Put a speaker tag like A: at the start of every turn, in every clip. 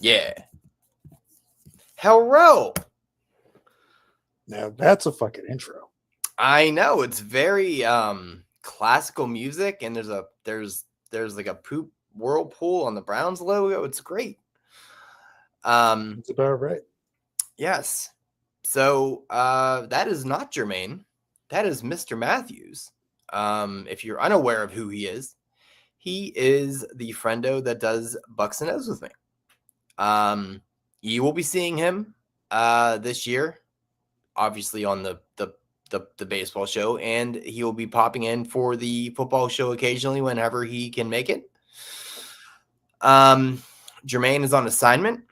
A: Yeah. Hello.
B: Now that's a fucking intro.
A: I know, it's very classical music, and there's like a poop whirlpool on the Browns logo. It's great.
B: It's about right.
A: Yes. So that is not Jermaine. That is Mr. Matthews. If you're unaware of who he is the friendo that does Bucks and O's with me. You will be seeing him this year, obviously on the baseball show, and he will be popping in for the football show occasionally whenever he can make it. Jermaine is on assignment.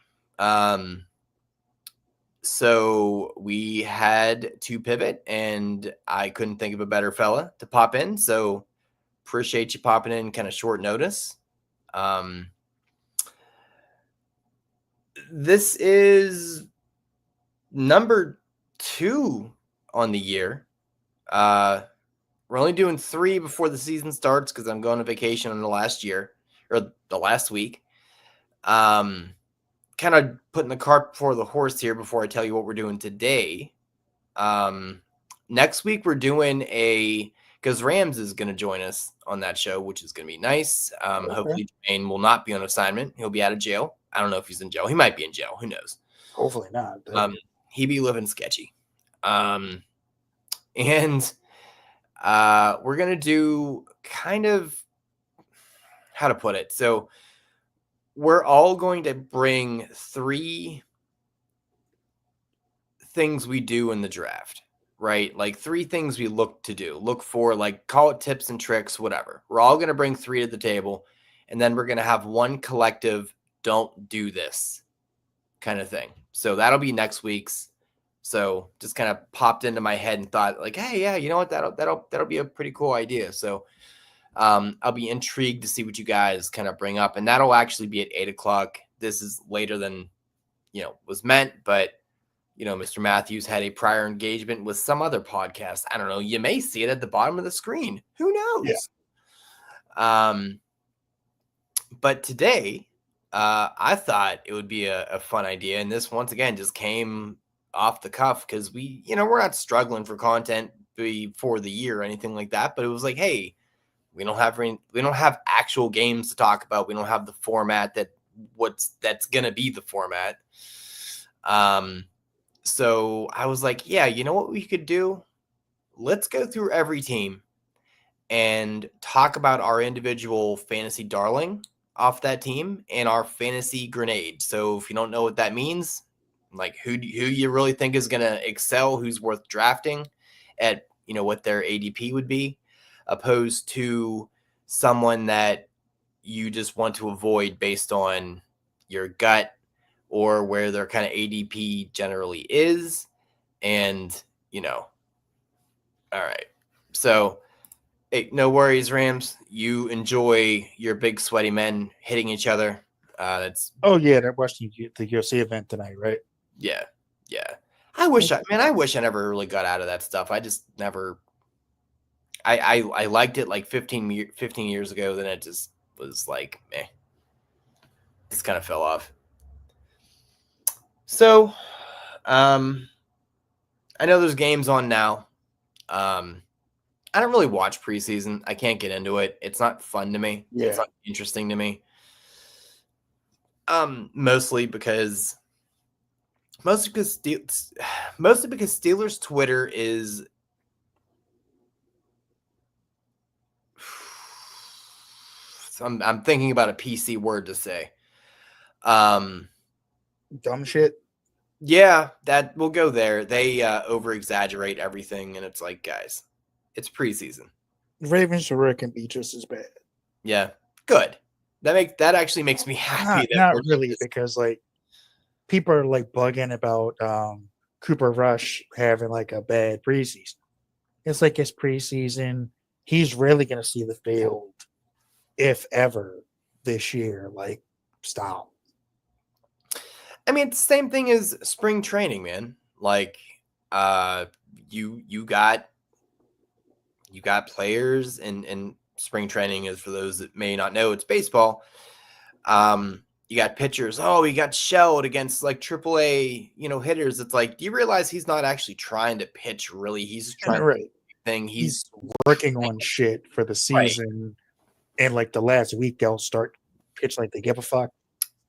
A: So we had to pivot, and I couldn't think of a better fella to pop in. So appreciate you popping in kind of short notice. This is number 2 on the year. We're only doing 3 before the season starts because I'm going on vacation on the last week. Kind of putting the cart before the horse here before I tell you what we're doing today. Next week we're doing because Rams is going to join us on that show, which is going to be nice.
B: Okay.
A: Hopefully Jermaine will not be on assignment. He'll be out of jail. I don't know if he's in jail. He might be in jail. Who knows?
B: Hopefully not.
A: He be living sketchy. And we're going to do kind of, how to put it. So we're all going to bring 3 things we do in the draft, right? Like 3 things we look for, like call it tips and tricks, whatever. We're all going to bring 3 to the table, and then we're going to have one collective don't do this kind of thing. So that'll be next week's. So just kind of popped into my head and thought like, hey, yeah, you know what? That'll be a pretty cool idea. So I'll be intrigued to see what you guys kind of bring up, and that'll actually be at 8:00. This is later than, was meant, but Mr. Matthews had a prior engagement with some other podcast. I don't know. You may see it at the bottom of the screen. Who knows? Yeah. But today, I thought it would be a fun idea. And this, once again, just came off the cuff because we're not struggling for content before the year or anything like that. But it was like, hey, we don't have actual games to talk about. We don't have the format that's going to be the format. So I was like, yeah, you know what we could do? Let's go through every team and talk about our individual fantasy darling off that team and our fantasy grenade. So if you don't know what that means, like who you really think is going to excel, who's worth drafting at, what their ADP would be, opposed to someone that you just want to avoid based on your gut or where their kind of ADP generally is. And, all right. So, hey, no worries, Rams. You enjoy your big sweaty men hitting each other.
B: They're watching the UFC event tonight, right?
A: Yeah. I wish I never really got out of that stuff. I just never. I liked it like 15 years ago. Then it just was like, meh. Just kind of fell off. So, I know there's games on now. I don't really watch preseason. I can't get into it. It's not fun to me. Yeah. It's not interesting to me. Mostly because Steelers Twitter is I'm thinking about a PC word to say.
B: Dumb shit.
A: Yeah, that we'll go there. They over exaggerate everything, and it's like, guys, it's preseason.
B: Ravens can be just as bad.
A: Yeah, good. That actually makes me happy.
B: Not really, because like people are like bugging about Cooper Rush having like a bad preseason. It's like his preseason. He's really going to see the field, if ever, this year. Like, stop.
A: I mean, it's the same thing as spring training, man. Like, you got players, and spring training is, for those that may not know, it's baseball. You got pitchers. Oh, he got shelled against like AAA, hitters. It's like, do you realize he's not actually trying to pitch? Really, he's just trying to
B: Right.
A: thing.
B: He's
A: He's
B: working on shit for the
A: right,
B: season, and like the last week they'll start pitch like they give a fuck.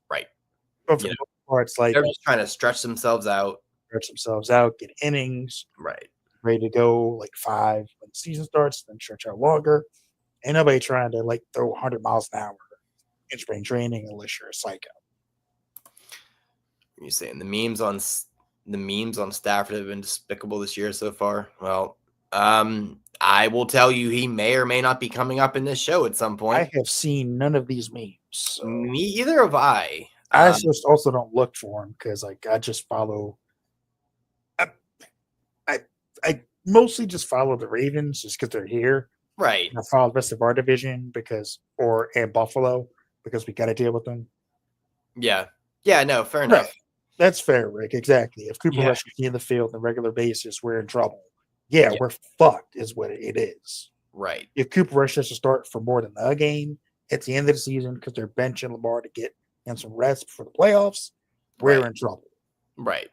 A: right.
B: But for
A: You
B: the
A: know,
B: most part, it's like
A: they're just trying to stretch themselves out.
B: stretch themselves out, get innings,
A: Right.
B: ready to go like 5 when the season starts, then stretch out longer. Ain't nobody trying to like throw 100 miles an hour in spring training unless you're a psycho.
A: You're saying the memes on Stafford have been despicable this year so far. Well, I will tell you, he may or may not be coming up in this show at some point.
B: I have seen none of these memes. So
A: Me either have I.
B: I just also don't look for them because like I just follow. I I mostly just follow the Ravens just because they're here.
A: Right.
B: I follow the rest of our division and Buffalo because we got to deal with them.
A: Yeah. Yeah. No. Fair enough.
B: Right. That's fair, Rick. Exactly. If Cooper
A: Yeah.
B: Rush is in the field on a regular basis, we're in trouble. Yeah,
A: Yeah.
B: we're fucked, is what it is.
A: Right.
B: If Cooper Rush has to start for more than a game at the end of the season because they're benching Lamar to get him some rest for the playoffs, we're in trouble.
A: Right.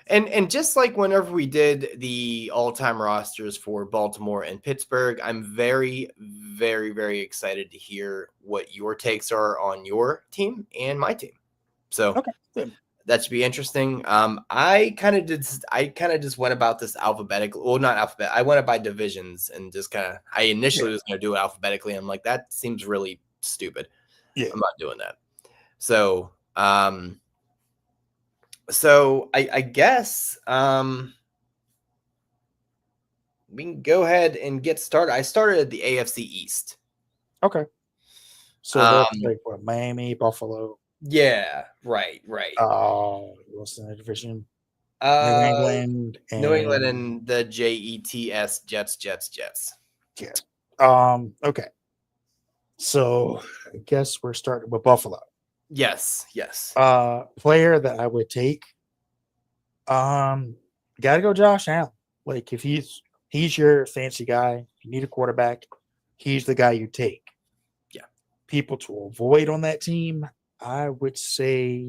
A: And just like whenever we did the all-time rosters for Baltimore and Pittsburgh, I'm very, very, very excited to hear what your takes are on your team and my team. So
B: Okay, good.
A: that should be interesting. I kind of just went about this alphabetically. Well, not alphabet. I went by divisions and just I initially was going to do it alphabetically. I'm like, that seems really stupid.
B: Yeah.
A: I'm not doing that. So, I guess we can go ahead and get started. I started at the AFC East.
B: Okay. So that's like what, Miami, Buffalo.
A: Yeah, right.
B: What's in the division?
A: New
B: England
A: and the Jets.
B: Yeah. Okay. So I guess we're starting with Buffalo.
A: Yes.
B: Player that I would take. Gotta go Josh Allen. Like if he's your fancy guy, if you need a quarterback, he's the guy you take.
A: Yeah.
B: People to avoid on that team, I would say.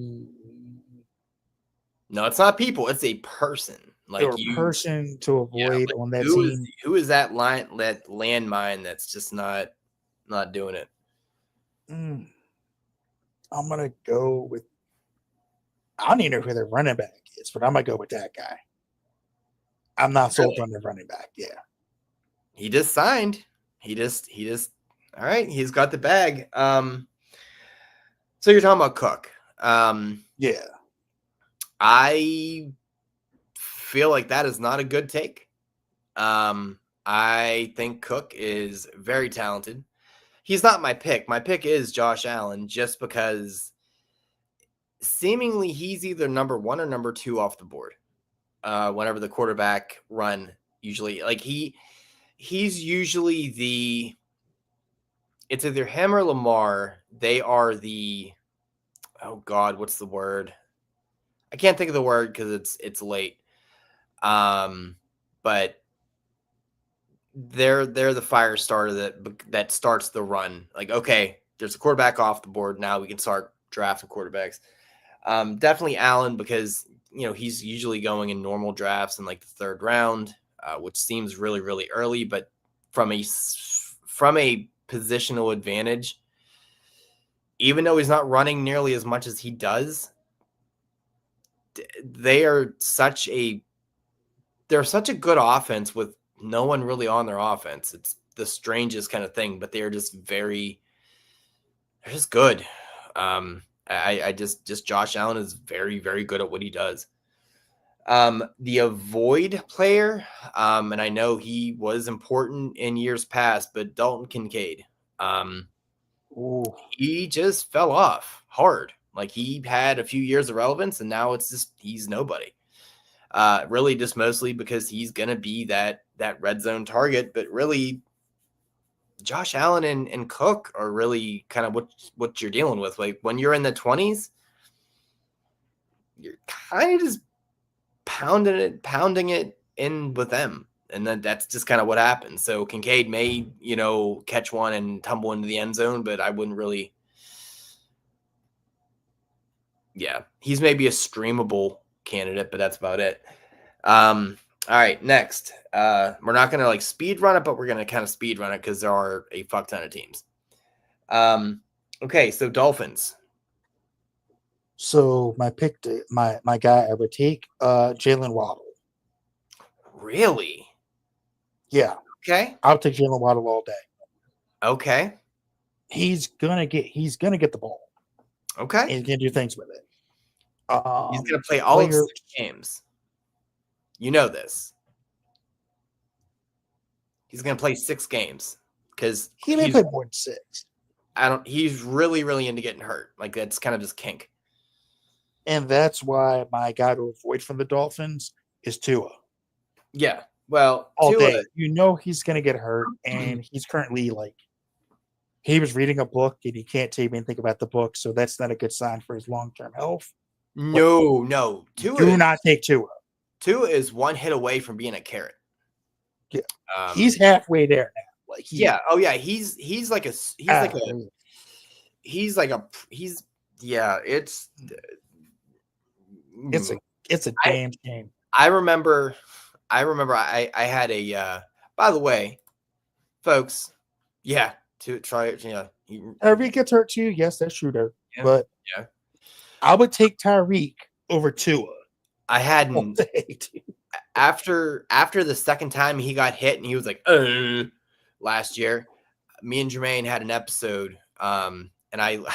A: No, it's not people. It's a person. Like
B: person to avoid on that team.
A: Who is that landmine that's just not doing it?
B: I'm gonna go with. I don't even know who their running back is, but I'm gonna go with that guy. I'm not sold on the running back. Yeah.
A: He just signed. He just all right, he's got the bag. So you're talking about Cook.
B: Yeah.
A: I feel like that is not a good take. I think Cook is very talented. He's not my pick. My pick is Josh Allen just because seemingly he's either number 1 or number 2 off the board. Whenever the quarterback run, usually like he's usually it's either him or Lamar. They are oh God, what's the word? I can't think of the word because it's late. But they're the fire starter that starts the run. Like, okay, there's a quarterback off the board. Now we can start drafting quarterbacks. Definitely Allen because he's usually going in normal drafts in like the 3rd round, which seems really, really early. But from a positional advantage, even though he's not running nearly as much as he does, they're such a good offense with no one really on their offense. It's the strangest kind of thing, but they're just good. I just Josh Allen is very, very good at what he does. The avoid player, and I know he was important in years past, but Dalton Kincaid, he just fell off hard. Like he had a few years of relevance and now it's just, he's nobody. Really just mostly because he's going to be that red zone target, but really Josh Allen and Cook are really kind of what you're dealing with. Like when you're in the 20s, you're kind of just pounding it in with them. And then that's just kind of what happens. So Kincaid may, catch one and tumble into the end zone, but I wouldn't really Yeah, he's maybe a streamable candidate, but that's about it. All right, next. We're not gonna like speed run it, but we're gonna kind of speed run it because there are a fuck ton of teams. Okay, so Dolphins.
B: So my pick, my guy I would take, Jalen Waddle.
A: Really?
B: Yeah,
A: Okay.
B: I'll take Jalen Waddle all day.
A: Okay.
B: He's gonna get the ball.
A: Okay.
B: And he's gonna do things with it.
A: He's gonna play all of 6 games. You know this. He's gonna play 6 games because
B: he may play more than 6.
A: He's really, really into getting hurt. Like that's kind of his kink.
B: And that's why my guy to avoid from the Dolphins is Tua.
A: Yeah. Well,
B: all
A: Tua,
B: day. You know he's gonna get hurt, and he's currently like he was reading a book and he can't tell you anything about the book, so that's not a good sign for his long-term health.
A: No.
B: Do not take Tua.
A: Tua is one hit away from being a carrot.
B: Yeah. He's halfway there now. Like
A: yeah. Oh yeah. He's
B: it's a damn shame.
A: I remember I had a by the way, folks, yeah, to try it, yeah.
B: Tyreek gets hurt too. Yes, that's true.
A: Yeah,
B: but
A: yeah.
B: I would take Tyreek over Tua.
A: I hadn't after the second time he got hit and he was like, last year, me and Jermaine had an episode, and and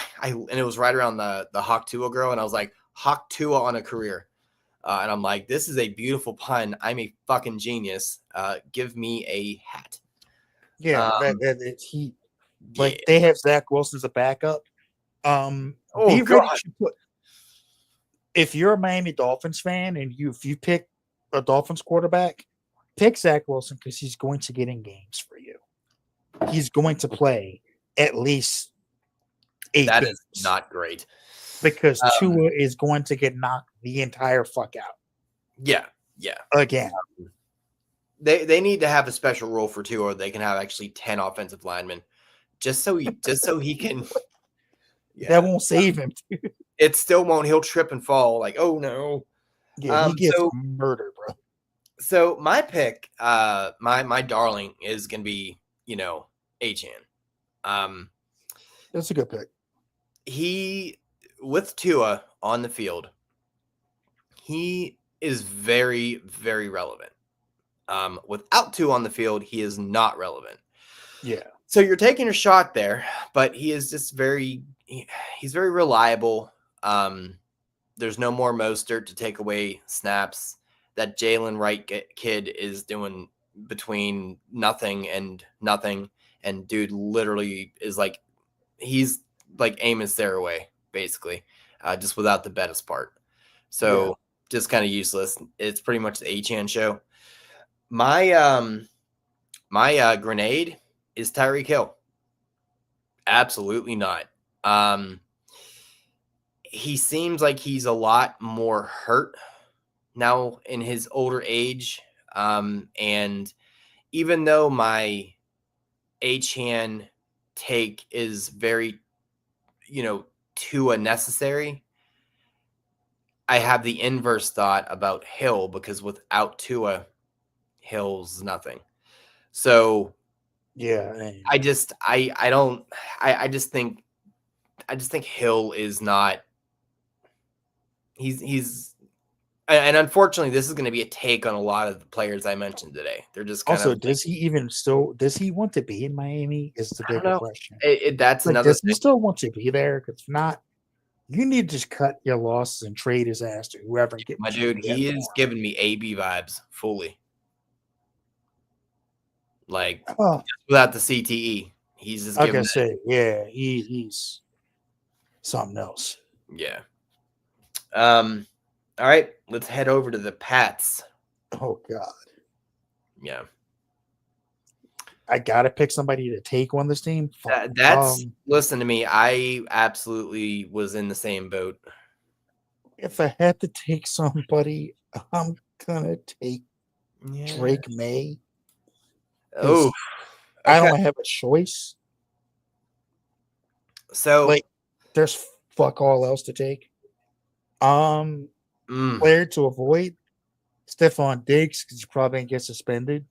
A: it was right around the Hawk Tua girl, and I was like, Hawk Tua on a career. And I'm like, this is a beautiful pun. I'm a fucking genius. Give me a hat.
B: Yeah, they have Zach Wilson as a backup. If you're a Miami Dolphins fan and if you pick a Dolphins quarterback, pick Zach Wilson because he's going to get in games for you. He's going to play at least 8
A: That
B: games.
A: is not great.
B: Because Tua is going to get knocked the entire fuck out.
A: Yeah.
B: Again.
A: They need to have a special rule for Tua, or they can have actually 10 offensive linemen. Just so he can.
B: Yeah. That won't save him.
A: It still won't. He'll trip and fall. Like, oh no.
B: Yeah, he gets murdered, bro.
A: So my pick, my darling is gonna be, Achane.
B: That's a good pick.
A: He, with Tua on the field, he is very, very relevant. Without Tua on the field, he is not relevant.
B: Yeah.
A: So you're taking a shot there, but he is just he's very reliable. There's no more Mostert to take away snaps. That Jalen Wright kid is doing between nothing and nothing. And dude literally is like, he's like Amos Saraway, basically, just without the best part. So just kind of useless. It's pretty much the Achane show. My grenade is Tyreek Hill. Absolutely not. He seems like he's a lot more hurt now in his older age. And even though my Achane take is very, Tua necessary, I have the inverse thought about Hill because without Tua, Hill's nothing. So
B: yeah,
A: I just think Hill is not. He's and unfortunately, this is going to be a take on a lot of the players I mentioned today. They're just kind of.
B: Does he want to be in Miami? Is the bigger question.
A: That's another.
B: Does he still want to be there? Because if not, you need to just cut your losses and trade his ass to whoever.
A: My dude, he is giving me AB vibes fully. Like without the CTE, he's just.
B: Like I say, yeah, he's something else.
A: Yeah. All right, let's head over to the Pats.
B: Oh God.
A: Yeah.
B: I gotta pick somebody to take on this team.
A: Listen to me. I absolutely was in the same boat.
B: If I had to take somebody, I'm gonna take Drake May.
A: Oh, okay.
B: I don't have a choice.
A: So
B: there's fuck all else to take. Um,
A: Mm,
B: Player to avoid Stephon Diggs because you probably gonna get suspended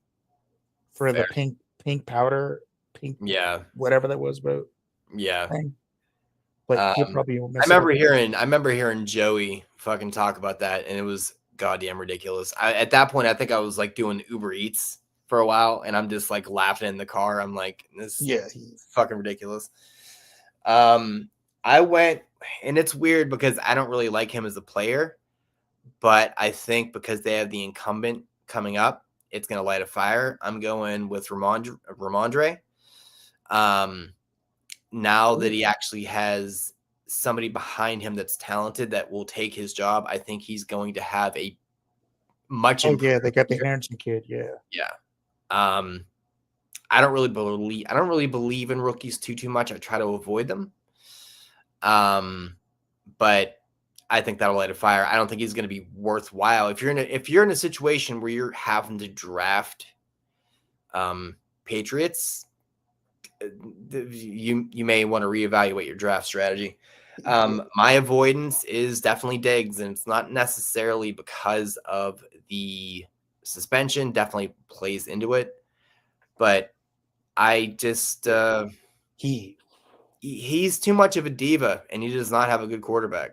B: for the
A: fair.
B: pink powder, pink
A: Yeah.
B: whatever that was about
A: Yeah.
B: thing. But he'll
A: Um,
B: probably mess it up.
A: I remember hearing Joey fucking talk about that, and it was goddamn ridiculous. At that point, I think I was like doing Uber Eats for a while, and I'm just like laughing in the car. I'm like, this
B: Yeah,
A: is fucking ridiculous. Um, I went, and it's weird because I don't really like him as a player, but I think because they have the incumbent coming up, it's gonna light a fire. I'm going with Ramondre. Um, now that he actually has somebody behind him that's talented that will take his job, I think he's going to have a much
B: oh yeah, they
A: improved
B: got the
A: year.
B: Harrison kid. Yeah,
A: Yeah. Um, I don't really believe in rookies too much. I try to avoid them. But I think that'll light a fire. I don't think he's going to be worthwhile if you're in a situation where you're having to draft Patriots. You may want to reevaluate your draft strategy.
B: yeah.
A: My avoidance is definitely Diggs, and it's not necessarily because of the suspension. Definitely plays into it, but I just
B: He
A: he's too much of a diva, and he does not have a good quarterback,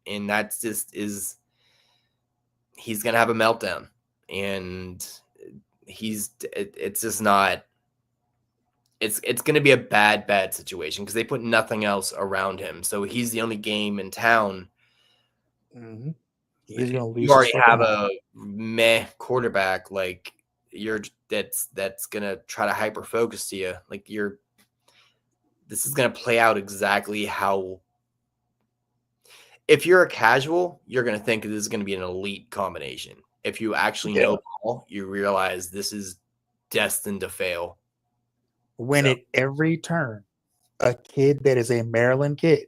A: and that's just is he's gonna have a meltdown, and it's just not it's going to be a bad situation because they put nothing else around him. So he's the only game in town.
B: mhm. He's gonna
A: You
B: lose his
A: already
B: fucking
A: have
B: mind.
A: a meh quarterback like you're that's going to try to hyper focus to you. Like this is going to play out exactly how if you're a casual, you're going to think this is going to be an elite combination. If you actually
B: Yeah.
A: know ball, you realize this is destined to fail.
B: When
A: So
B: at every turn, a kid that is a Maryland kid,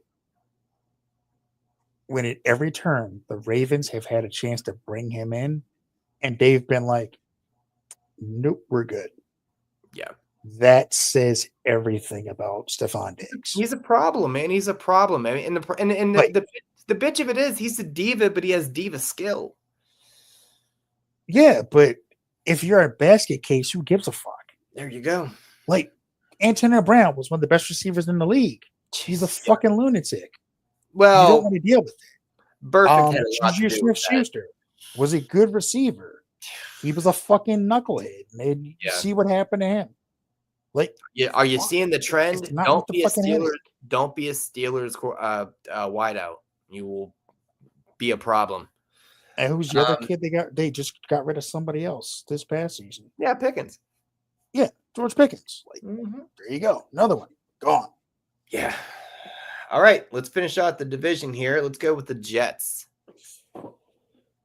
B: when at every turn the Ravens have had a chance to bring him in, and they've been like, "Nope, we're good."
A: yeah.
B: That says everything about Stephon Diggs.
A: He's a problem, man. He's a problem. I mean, and
B: Like,
A: the bitch of it is he's a diva, but he has diva skill.
B: yeah, but if you're a basket case, who gives a fuck?
A: There you go.
B: Like, Antonio Brown was one of the best receivers in the league. He's a
A: Jeez, yeah.
B: fucking lunatic. You don't
A: Well,
B: want to deal with it.
A: Burfict had a lot to
B: Juju
A: do with
B: Smith
A: that.
B: Schuster was a good receiver. He was a fucking knucklehead. And you
A: Yeah.
B: see what happened to him. Like,
A: Yeah. Are you
B: fuck,
A: seeing the
B: it's
A: trend?
B: not worth the fucking headache.
A: Don't be a Steelers wideout. You will be a problem.
B: And who's the other kid they got? They just got rid of somebody else this past season.
A: Yeah, Pickens.
B: Yeah, George Pickens. Like,
A: Mm-hmm.
B: there you go. Another one. Gone.
A: Yeah. All right, let's finish out the division here. Let's go with the Jets.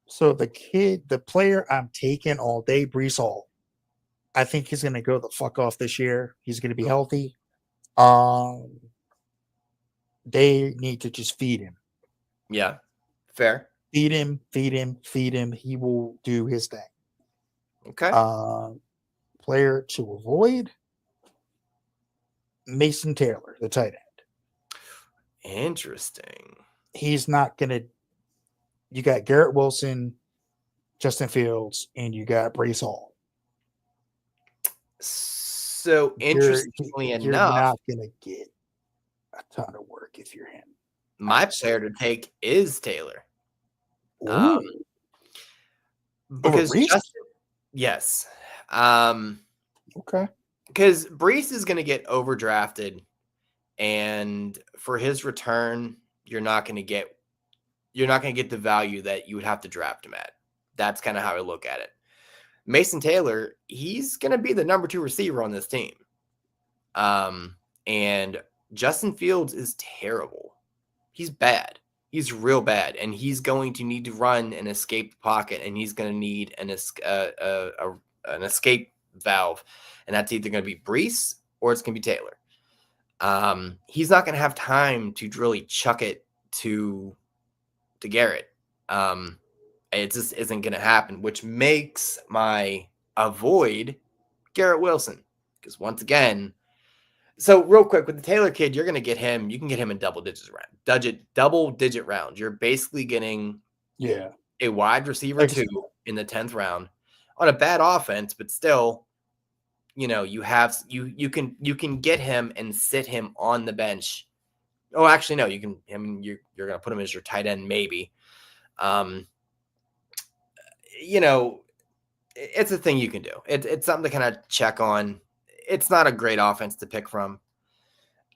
B: So the player I'm taking all day, Brees Hall. I think he's gonna go the fuck off this year. He's gonna be healthy. Um, they need to just feed him.
A: Yeah, fair.
B: Feed him, feed him, feed him. He will do his thing.
A: Okay.
B: Player to avoid, Mason Taylor, the tight end.
A: Interesting.
B: He's not gonna. You got Garrett Wilson, Justin Fields, and you got Brees Hall.
A: So
B: You're
A: interestingly
B: you're
A: enough,
B: not gonna get a ton of work if you're him.
A: my player to take is Taylor.
B: Ooh, over
A: Because
B: Brees?
A: Justin, yes.
B: Okay.
A: Because Brees is going to get overdrafted, and for his return, you're not going to get the value that you would have to draft him at. That's kind of how I look at it. Mason Taylor, he's going to be the number 2 receiver on this team. And Justin Fields is terrible. He's bad. He's real bad, and he's going to need to run and escape the pocket, and he's going to need an escape valve, and that's either going to be Brees or it's going to be Taylor. He's not going to have time to really chuck it to Garrett. It just isn't going to happen, which makes my avoid Garrett Wilson, because once again, So real quick with the Taylor kid, you're going to get him. You can get him in double digit rounds. You're basically getting a wide receiver 2 in the 10th round on a bad offense, but still, you know, you can get him and sit him on the bench. Oh, actually, no, you can. I mean, you're going to put him as your tight end, maybe. You know, it's a thing you can do. It's something to kind of check on. It's not a great offense to pick from.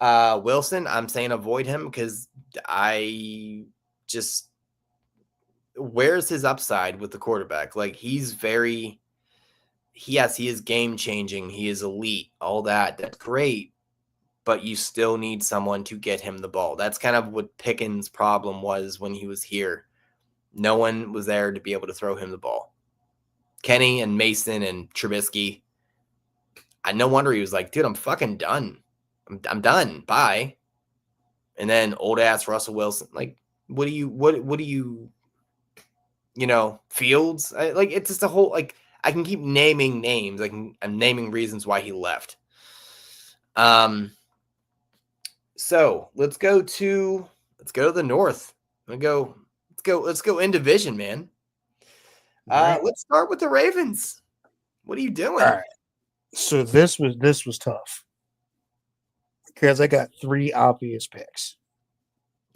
A: Wilson, I'm saying avoid him because I just where's his upside with the quarterback? Like he is game changing. He is elite. All that. That's great. But you still need someone to get him the ball. That's kind of what Pickens' problem was when he was here. No one was there to be able to throw him the ball. Kenny and Mason and Trubisky. No wonder he was like, dude, I'm fucking done. I'm done. Bye. And then old ass Russell Wilson. Like, what do you, Fields? Like, it's just a whole, like, I can keep naming names. I'm naming reasons why he left. So let's go to the north. Let's go in division, man.
B: Right.
A: Let's start with the Ravens. What are you doing?
B: All right. So this was tough because I got 3 obvious picks.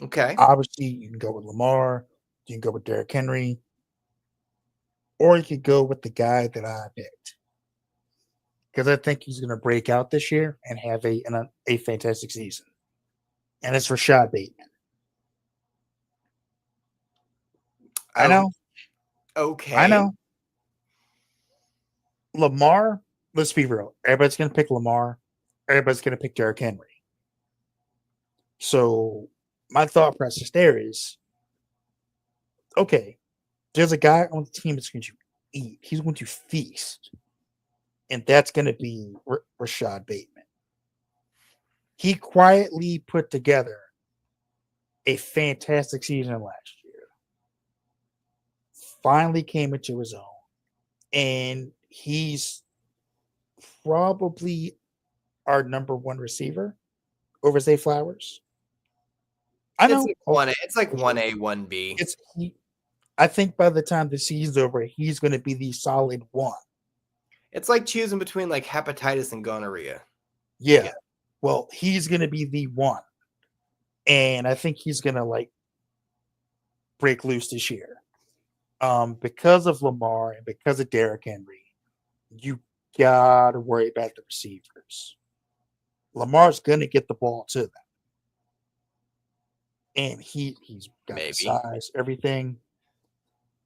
A: Okay.
B: Obviously, you can go with Lamar, you can go with Derrick Henry, or you could go with the guy that I picked because I think he's going to break out this year and have a fantastic season. And it's Rashad Bateman. I know.
A: Okay.
B: I know. Lamar, let's be real. Everybody's going to pick Lamar. Everybody's going to pick Derrick Henry. So my thought process there is, okay, there's a guy on the team that's going to eat. He's going to feast. And that's going to be Rashad Bateman. He quietly put together a fantastic season last year. Finally came into his own. And he's probably our number 1 receiver over Zay Flowers. I know.
A: It's like 1A, 1B.
B: I think by the time the season's over, he's going to be the solid 1.
A: It's like choosing between like hepatitis and gonorrhea.
B: Yeah. Well, he's going to be the 1. And I think he's going to like break loose this year. Because of Lamar and because of Derrick Henry, you got to worry about the receivers. Lamar's going to get the ball to them. And he's got the size, everything.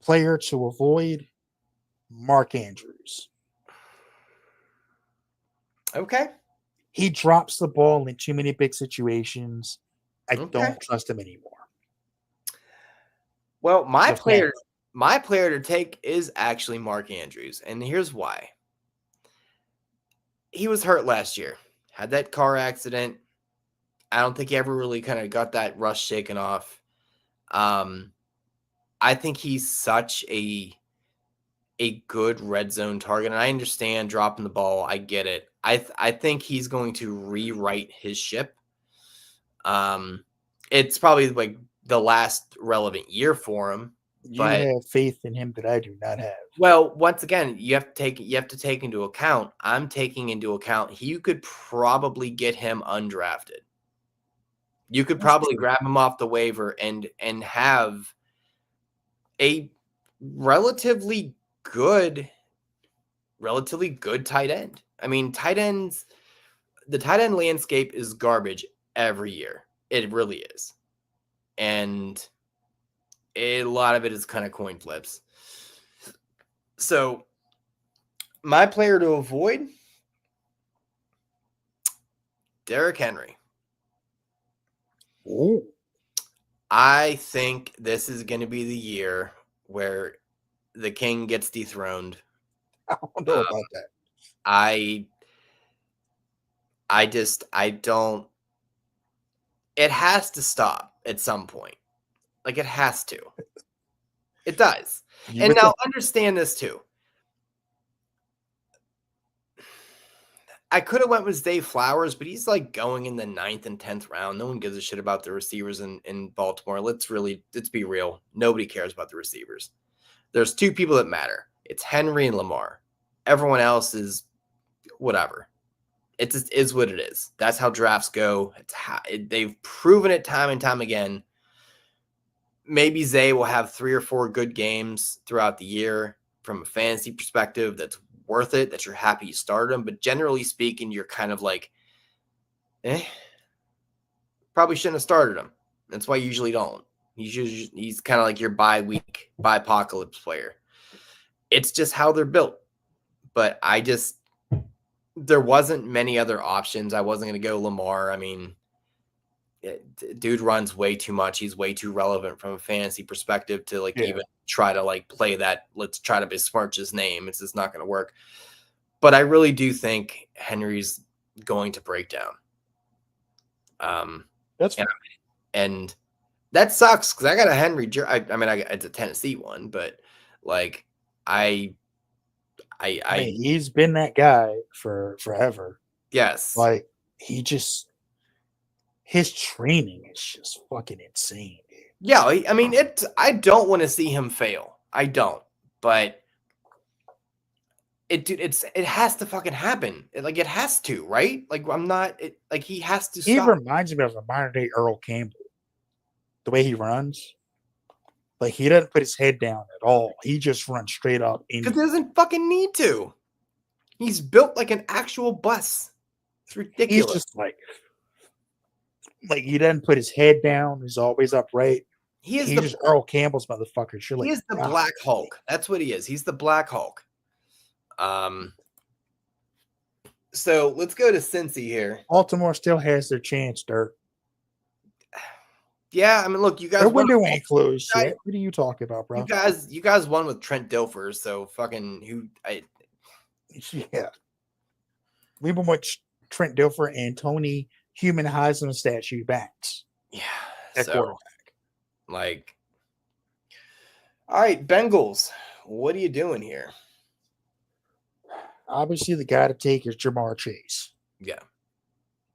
B: Player to avoid, Mark Andrews.
A: Okay.
B: He drops the ball in too many big situations. I don't trust him anymore.
A: Well, my player to take is actually Mark Andrews, and here's why. He was hurt last year. Had that car accident. I don't think he ever really kind of got that rust shaken off. I think he's such a good red zone target, and I understand dropping the ball. I get it. I think he's going to rewrite his ship. It's probably like the last relevant year for him.
B: You have faith in him that I do not have.
A: Well, once again, you have to take into account. I'm taking into account you could probably get him undrafted. You could probably grab him off the waiver and have a relatively good tight end. I mean, the tight end landscape is garbage every year. It really is. And a lot of it is kind of coin flips. So my player to avoid, Derrick Henry.
B: Ooh.
A: I think this is going to be the year where the king gets dethroned.
B: I don't know about that.
A: I don't. It has to stop at some point. Like it has to. It does. Now understand this too. I could have went with Zay Flowers, but he's like going in the 9th and 10th round. No one gives a shit about the receivers in Baltimore. Let's be real. Nobody cares about the receivers. There's two people that matter. It's Henry and Lamar. Everyone else is whatever. It just is what it is. That's how drafts go. They've proven it time and time again. Maybe Zay will have 3 or 4 good games throughout the year from a fantasy perspective that's worth it, that you're happy you started him. But generally speaking, you're kind of like, probably shouldn't have started him. That's why you usually don't. He's kind of like your bye-week, bye-apocalypse player. It's just how they're built. But there wasn't many other options. I wasn't going to go Lamar. I mean, dude runs way too much. He's way too relevant from a fantasy perspective to even try to play that. Let's try to besmirch his name. It's just not going to work. But I really do think Henry's going to break down. And that sucks because I got a Henry. It's a Tennessee one, but
B: he's been that guy for forever.
A: Yes.
B: His training is just fucking insane, dude.
A: Yeah, I mean, I don't want to see him fail. I don't, but it has to fucking happen. It has to, right? He has to.
B: He reminds me of a modern day Earl Campbell. The way he runs, he doesn't put his head down at all. He just runs straight up.
A: Because he doesn't fucking need to. He's built like an actual bus. It's ridiculous.
B: He's just he doesn't put his head down. He's always upright. He's just Earl Campbell's motherfucker.
A: He is the Black Hulk. That's what he is. He's the Black Hulk. So let's go to Cincy here.
B: Baltimore still has their chance, Dirk.
A: Yeah, I mean, look, you guys.
B: Their window ain't closed yet. What are you talking about, bro?
A: You guys won with Trent Dilfer, so fucking
B: Yeah. We won with Trent Dilfer and Tony Human Heisman statue backs.
A: Yeah. At quarterback. All right, Bengals. What are you doing here?
B: Obviously, the guy to take is Jamar Chase.
A: Yeah.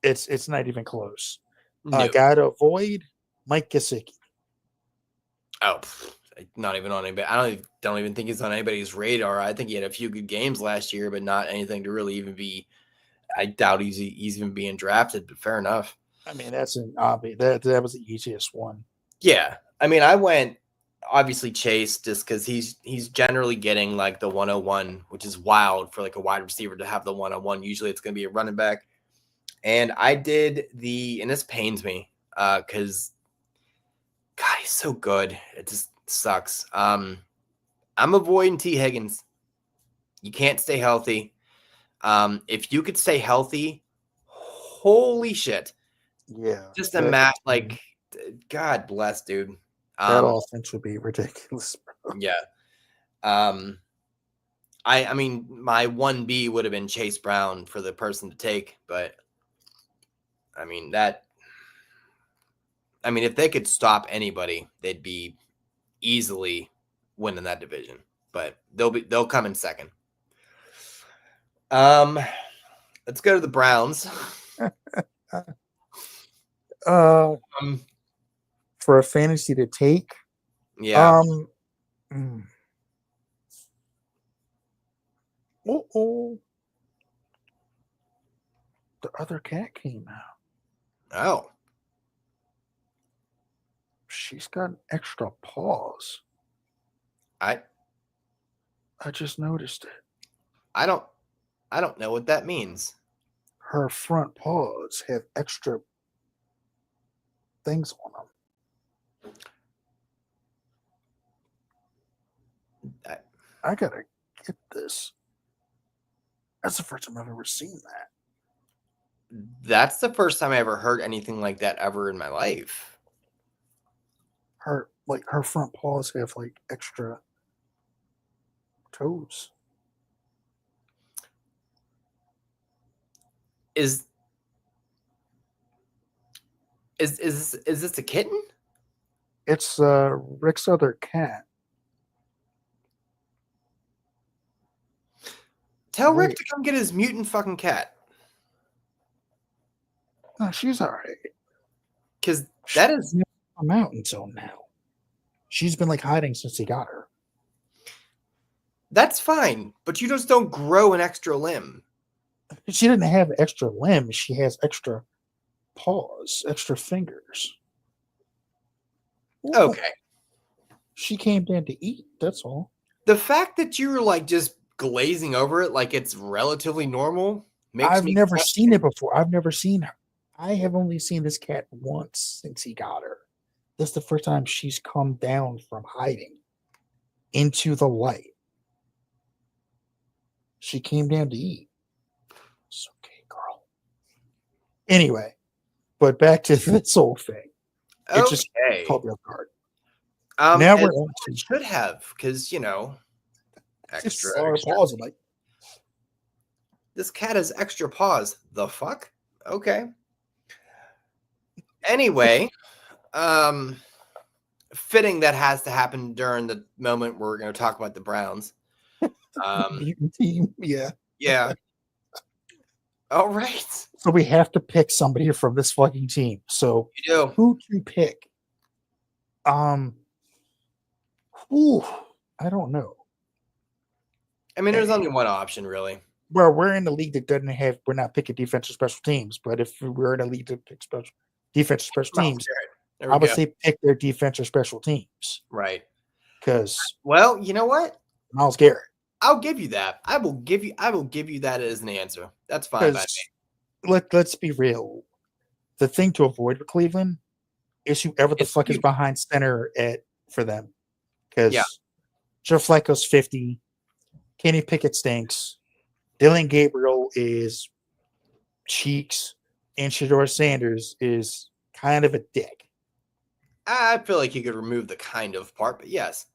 B: It's not even close.
A: No.
B: Guy to avoid, Mike Gesicki.
A: Oh, not even on anybody. I don't even think he's on anybody's radar. I think he had a few good games last year, but not anything to really even be. I doubt he's even being drafted, but fair enough.
B: I mean, that's an obvious. That was the easiest one.
A: Yeah, I mean, I went obviously Chase just because he's generally getting the 101, which is wild for a wide receiver to have the 101. Usually, it's going to be a running back. And I did and this pains me because God, he's so good. It just sucks. I'm avoiding T. Higgins. You can't stay healthy. If you could stay healthy, holy shit.
B: Yeah.
A: Just a match God bless, dude.
B: That offense would be ridiculous, bro.
A: Yeah. I mean, my 1B would have been Chase Brown for the person to take, but I mean if they could stop anybody, they'd be easily winning that division. But they'll come in second. Let's go to the Browns.
B: For a fantasy to take,
A: yeah.
B: The other cat came out.
A: Oh,
B: she's got an extra paws.
A: I
B: just noticed it.
A: I don't know what that means.
B: Her front paws have extra things on them. I gotta get this. That's the first time I've ever seen that.
A: That's the first time I ever heard anything like that ever in my life.
B: Her front paws have extra toes.
A: Is this a kitten?
B: It's Rick's other cat.
A: Tell Rick to come get his mutant fucking cat.
B: No, she's all right.
A: Because that is
B: She's never come out until now. She's been like hiding since he got her.
A: that's fine, but you just don't grow an extra limb.
B: She didn't have extra limbs. She has extra paws, extra fingers. Well,
A: Okay.
B: she came down to eat. That's all.
A: The fact that you're like just glazing over it like it's relatively normal makes
B: I've
A: me
B: never
A: question.
B: seen it before. I've never seen her. I have only seen this cat once since he got her. This is the first time she's come down from hiding into the light. She came down to eat. It's okay, girl. Anyway, but back to this whole thing. It just
A: Okay.
B: caught me off guard.
A: Now
B: we're
A: it
B: actually
A: should have, because
B: just
A: extra,
B: saw her
A: extra.
B: paws. I'm like,
A: This cat has extra paws. The fuck? Okay. Anyway, fitting that has to happen during the moment we're going to talk about the Browns.
B: mutant team. Yeah.
A: Yeah. All right.
B: So we have to pick somebody from this fucking team. So
A: You do.
B: who to pick? Whew, I don't know.
A: I mean, there's only one option, really.
B: Well, we're in a league that doesn't have. We're not picking defensive special teams. But if we're in a league that picks defensive special teams,
A: There
B: I
A: we
B: would
A: go.
B: say pick their defensive special teams
A: Right.
B: because
A: Well, you know what?
B: Myles Garrett.
A: I'll give you that. I will give you that as an answer. That's fine by me.
B: Let's be real. The thing to avoid with Cleveland is whoever the
A: It's
B: fuck is
A: huge.
B: behind center for them. Because
A: Yeah.
B: Joe Flacco's 50. Kenny Pickett stinks. Dylan Gabriel is cheeks. And Shador Sanders is kind of a dick.
A: I feel like you could remove the kind of part, but yes.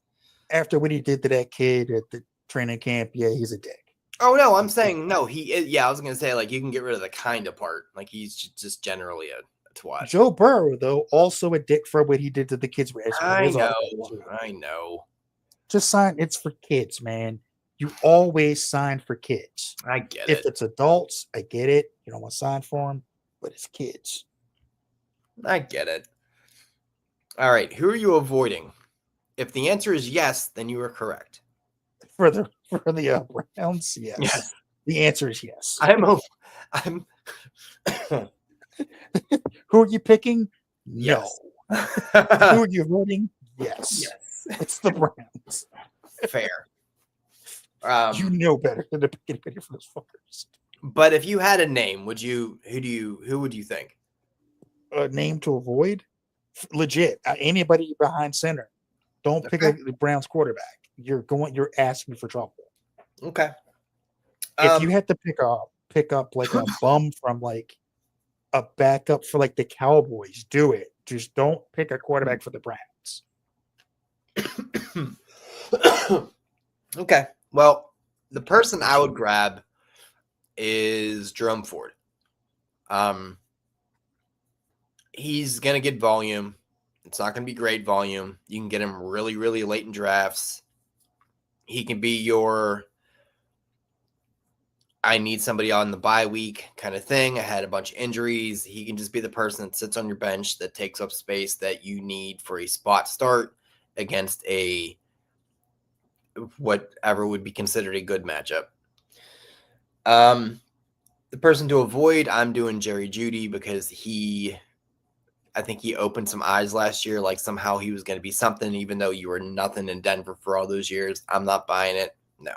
B: After what he did to that kid at the training camp, yeah, he's a dick.
A: Oh, no, I'm saying no. He is. Yeah, I was going to say, like, you can get rid of the kind of part. Like, he's just generally a twat.
B: Joe Burrow, though, also a dick for what he did to the kids.
A: I know.
B: Just sign. It's for kids, man. You always sign for kids.
A: I get
B: If
A: it.
B: it's adults, I get it. You don't want to sign for them, but it's kids.
A: I get it. All right. Who are you avoiding? If the answer is yes, then you are correct.
B: For the Browns, yes. The answer is yes.
A: I'm
B: Who are you picking?
A: Yes.
B: No. Who are you voting? Yes. It's the Browns.
A: Fair.
B: You know better than to pick anybody for those fuckers.
A: But if you had a name, who would you think?
B: A name to avoid? Legit. Anybody behind center. Don't pick the Browns quarterback. You're asking for trouble.
A: Okay.
B: If you had to pick up like a bum from like a backup for like the Cowboys, do it. Just don't pick a quarterback for the Browns.
A: Okay. Well, the person I would grab is Jerome Ford. He's going to get volume. It's not going to be great volume. You can get him really, really late in drafts. He can be your I need somebody on the bye week kind of thing. I had a bunch of injuries. He can just be the person that sits on your bench that takes up space that you need for a spot start against a whatever would be considered a good matchup. The person to avoid, I'm doing Jerry Jeudy because I think he opened some eyes last year, like somehow he was going to be something, even though you were nothing in Denver for all those years. I'm not buying it. No.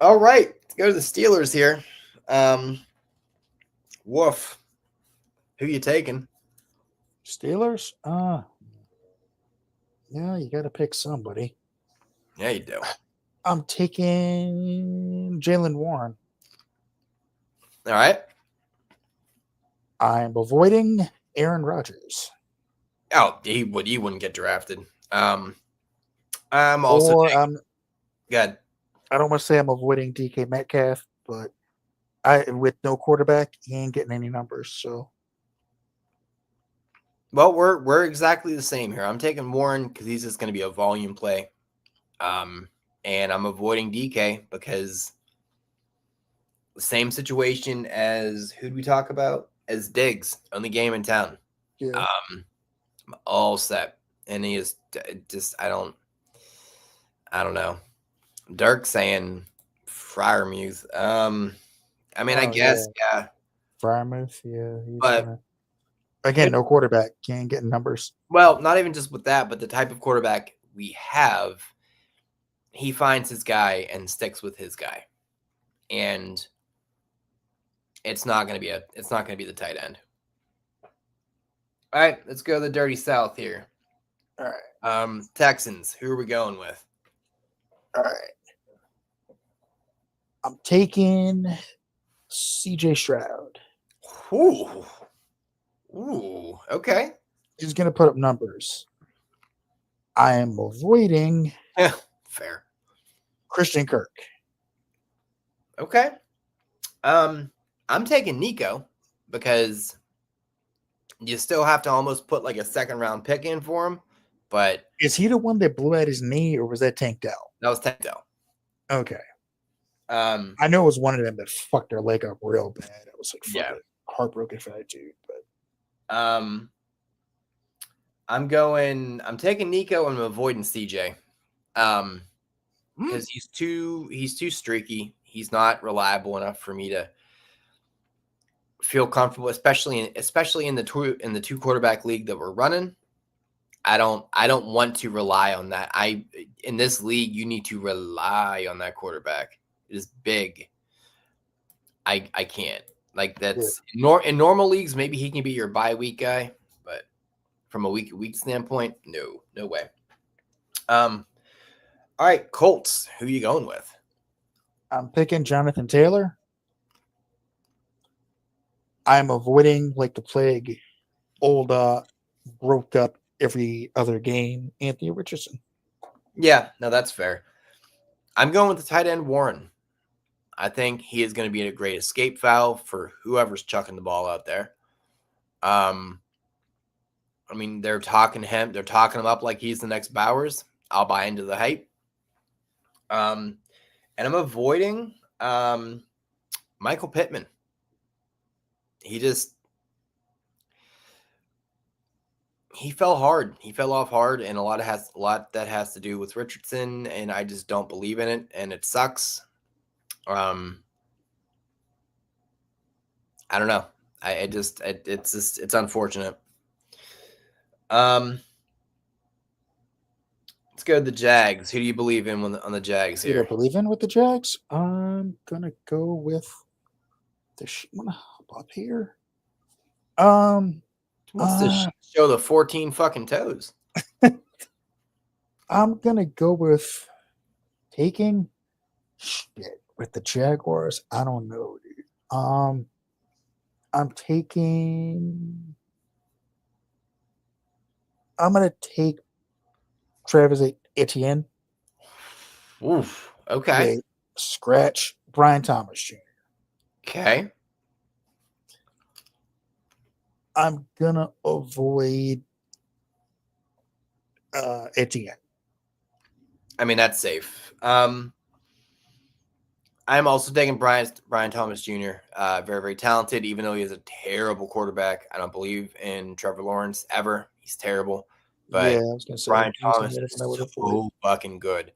A: All right, let's go to the Steelers here. Woof. Who you taking?
B: Steelers? Yeah, you got to pick somebody.
A: Yeah, you do.
B: I'm taking Jalen Warren.
A: All right.
B: I'm avoiding Aaron Rodgers.
A: Oh, he wouldn't get drafted. I'm also good.
B: I don't want to say I'm avoiding DK Metcalf, but with no quarterback, he ain't getting any numbers. So,
A: well, we're exactly the same here. I'm taking Warren because he's just going to be a volume play, and I'm avoiding DK because Same situation as who'd we talk about? As Diggs, only game in town.
B: Yeah.
A: I'm all set, and he is just I don't know. Dirk saying Fryermuth. I mean, I
B: Oh,
A: guess yeah,
B: Frymouth, yeah, he's
A: but
B: gonna again no quarterback, can't get numbers.
A: well, not even just with that, but the type of quarterback we have, he finds his guy and sticks with his guy, and it's not going to be the tight end. All right, let's go to the dirty South here.
B: All right,
A: Texans. Who are we going with?
B: all right. I'm taking CJ Stroud.
A: Ooh, okay.
B: He's gonna put up numbers. I am avoiding
A: Fair.
B: Christian Kirk.
A: Okay. I'm taking Nico because you still have to almost put like a second round pick in for him, but
B: Is he the one that blew out his knee, or was that Tank Dell?
A: that was Tanko.
B: Okay.
A: I
B: know it was one of them that fucked their leg up real bad. I was like,
A: yeah.
B: Heartbroken for that dude. But
A: I'm taking Nico and I'm avoiding CJ. Because he's too streaky. He's not reliable enough for me to feel comfortable, especially in the two quarterback league that we're running. I don't want to rely on that. In this league, you need to rely on that quarterback. It is big. I can't. Like that's in normal leagues, maybe he can be your bye week guy, but from a week to week standpoint, no way. All right, Colts. Who are you going with?
B: I'm picking Jonathan Taylor. I'm avoiding like the plague, old broke up every other game, Anthony Richardson.
A: Yeah, no, that's fair. I'm going with the tight end Warren. I think he is going to be a great escape valve for whoever's chucking the ball out there. I mean, they're talking him up like he's the next Bowers. I'll buy into the hype. And I'm avoiding Michael Pittman. He fell hard. He fell off hard, and a lot that has to do with Richardson, and I just don't believe in it, and it sucks. I don't know. It's unfortunate. Let's go to the Jags. Who do you believe in on the Jags here?
B: Who do I believe in with the Jags? I'm gonna go with the up here.
A: Wants to show the 14 fucking toes.
B: I'm gonna go with taking shit with the Jaguars. I don't know, dude. I'm gonna take Travis Etienne.
A: Oof. Okay.
B: Yeah, scratch Brian Thomas Jr.
A: Okay.
B: I'm gonna avoid Etienne.
A: I mean, that's safe. I'm also taking Brian Thomas Jr. Very, very talented, even though he is a terrible quarterback. I don't believe in Trevor Lawrence ever. He's terrible. But
B: yeah, I was gonna say
A: Brian Thomas is so fucking good.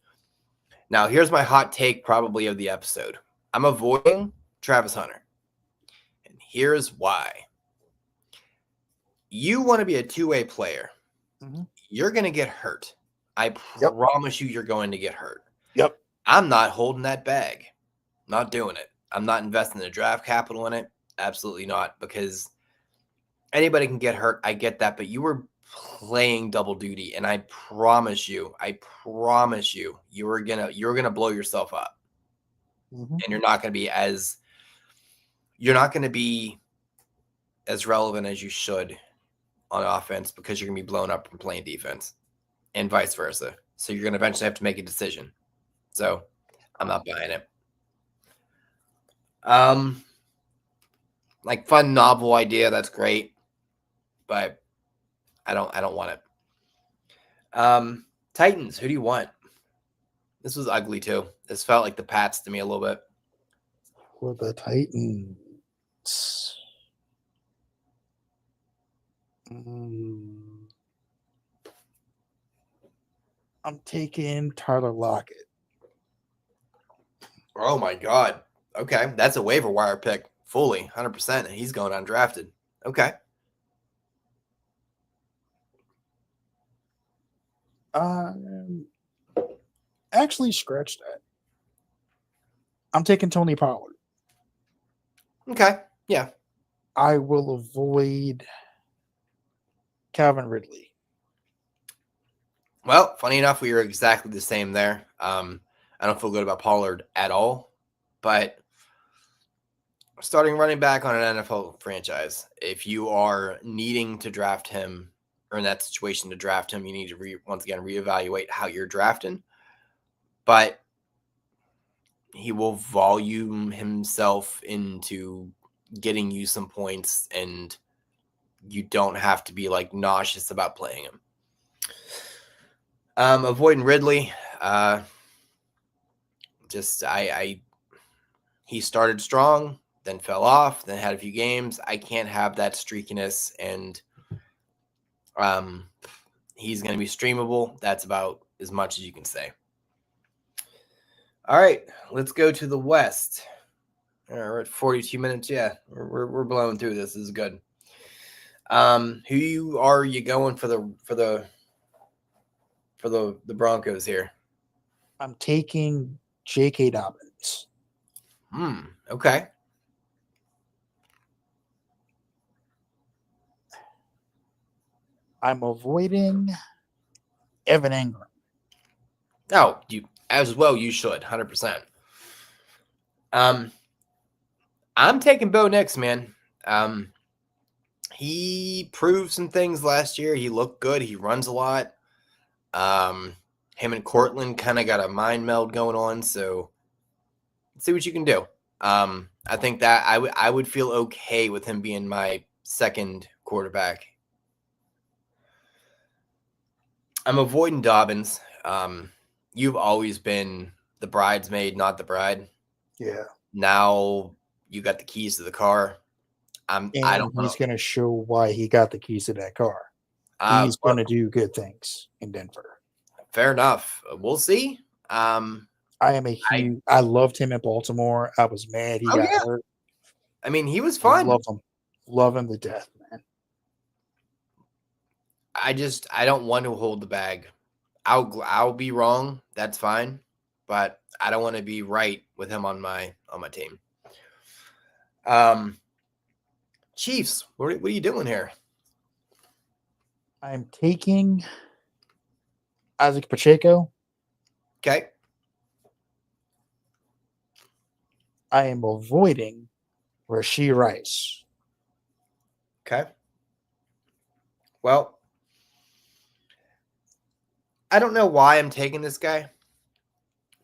A: Now, here's my hot take probably of the episode. I'm avoiding Travis Hunter. And here's why. You want to be a two-way player.
B: Mm-hmm.
A: You're going to get hurt. I promise you're going to get hurt.
B: Yep.
A: I'm not holding that bag. Not doing it. I'm not investing the draft capital in it. Absolutely not, because anybody can get hurt. I get that, but you were playing double duty, and I promise you, you're gonna blow yourself up, and you're not gonna be as relevant as you should on offense because you're gonna be blown up from playing defense, and vice versa. So you're gonna eventually have to make a decision. So I'm not buying it. Like fun novel idea, that's great, but I don't want it. Titans, who do you want? This was ugly too. This felt like the Pats to me a little bit.
B: For the Titans. I'm taking Tyler Lockett.
A: Oh my God. Okay, that's a waiver wire pick, fully 100%, and he's going undrafted. Okay.
B: Actually, scratch that. I'm taking Tony Pollard.
A: Okay. Yeah.
B: I will avoid Calvin Ridley.
A: Well, funny enough, we were exactly the same there. I don't feel good about Pollard at all, but starting running back on an NFL franchise, if you are needing to draft him or in that situation to draft him, you need to once again reevaluate how you're drafting. But he will volume himself into getting you some points, and you don't have to be like nauseous about playing him. Avoiding Ridley. He started strong, then fell off, then had a few games. I can't have that streakiness, and he's going to be streamable. That's about as much as you can say. All right, let's go to the West. All right, we're at 42 minutes. Yeah, we're blowing through this. This is good. Who are you going for the Broncos here?
B: I'm taking J.K. Dobbins.
A: Okay.
B: I'm avoiding Evan Engram.
A: Oh, you as well. You should 100%. I'm taking Bo Nix, man. He proved some things last year. He looked good. He runs a lot. Him and Cortland kind of got a mind meld going on. So let's see what you can do. I think that I would feel okay with him being my second quarterback. I'm avoiding Dobbins. You've always been the bridesmaid, not the bride.
B: Yeah.
A: Now you got the keys to the car. I don't know.
B: He's going to show why he got the keys to that car. He's going to do good things in Denver.
A: Fair enough. We'll see.
B: I loved him in Baltimore. I was mad he got hurt.
A: I mean, he was fun.
B: Love him to death, man.
A: I don't want to hold the bag. I'll be wrong. That's fine, but I don't want to be right with him on my team. Chiefs, what are you doing here?
B: I'm taking Isaac Pacheco.
A: Okay.
B: I am avoiding Rashee Rice.
A: Okay. Well, I don't know why I'm taking this guy,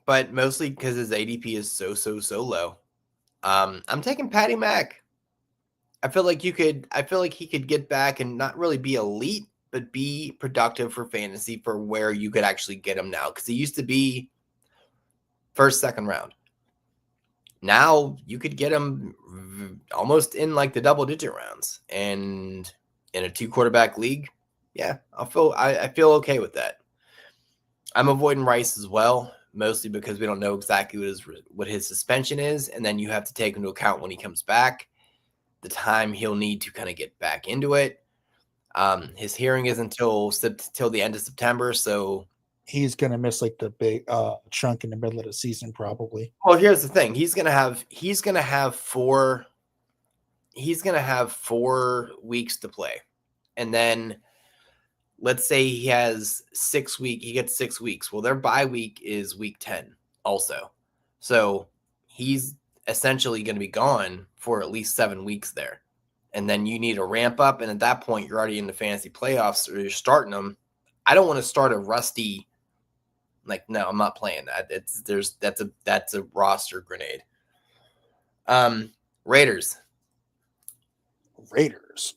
A: but mostly because his ADP is so low. I'm taking Patty Mack. I feel like he could get back and not really be elite, but be productive for fantasy for where you could actually get him now. Because he used to be first, second round. Now you could get him almost in like the double-digit rounds, and in a 2-quarterback league, yeah, I feel okay with that. I'm avoiding Rice as well, mostly because we don't know exactly what his suspension is, and then you have to take into account when he comes back, the time he'll need to kind of get back into it. His hearing is until the end of September, so
B: he's gonna miss like the big chunk in the middle of the season, probably.
A: Well, here's the thing: he's gonna have 4 weeks to play, and then let's say he has 6 weeks. He gets 6 weeks. Well, their bye week is week 10, also, so he's essentially going to be gone for at least 7 weeks there, and then you need a ramp up, and at that point, you're already in the fantasy playoffs, or you're starting them. I don't want to start a rusty. Like, no, I'm not playing that. That's a roster grenade. Raiders.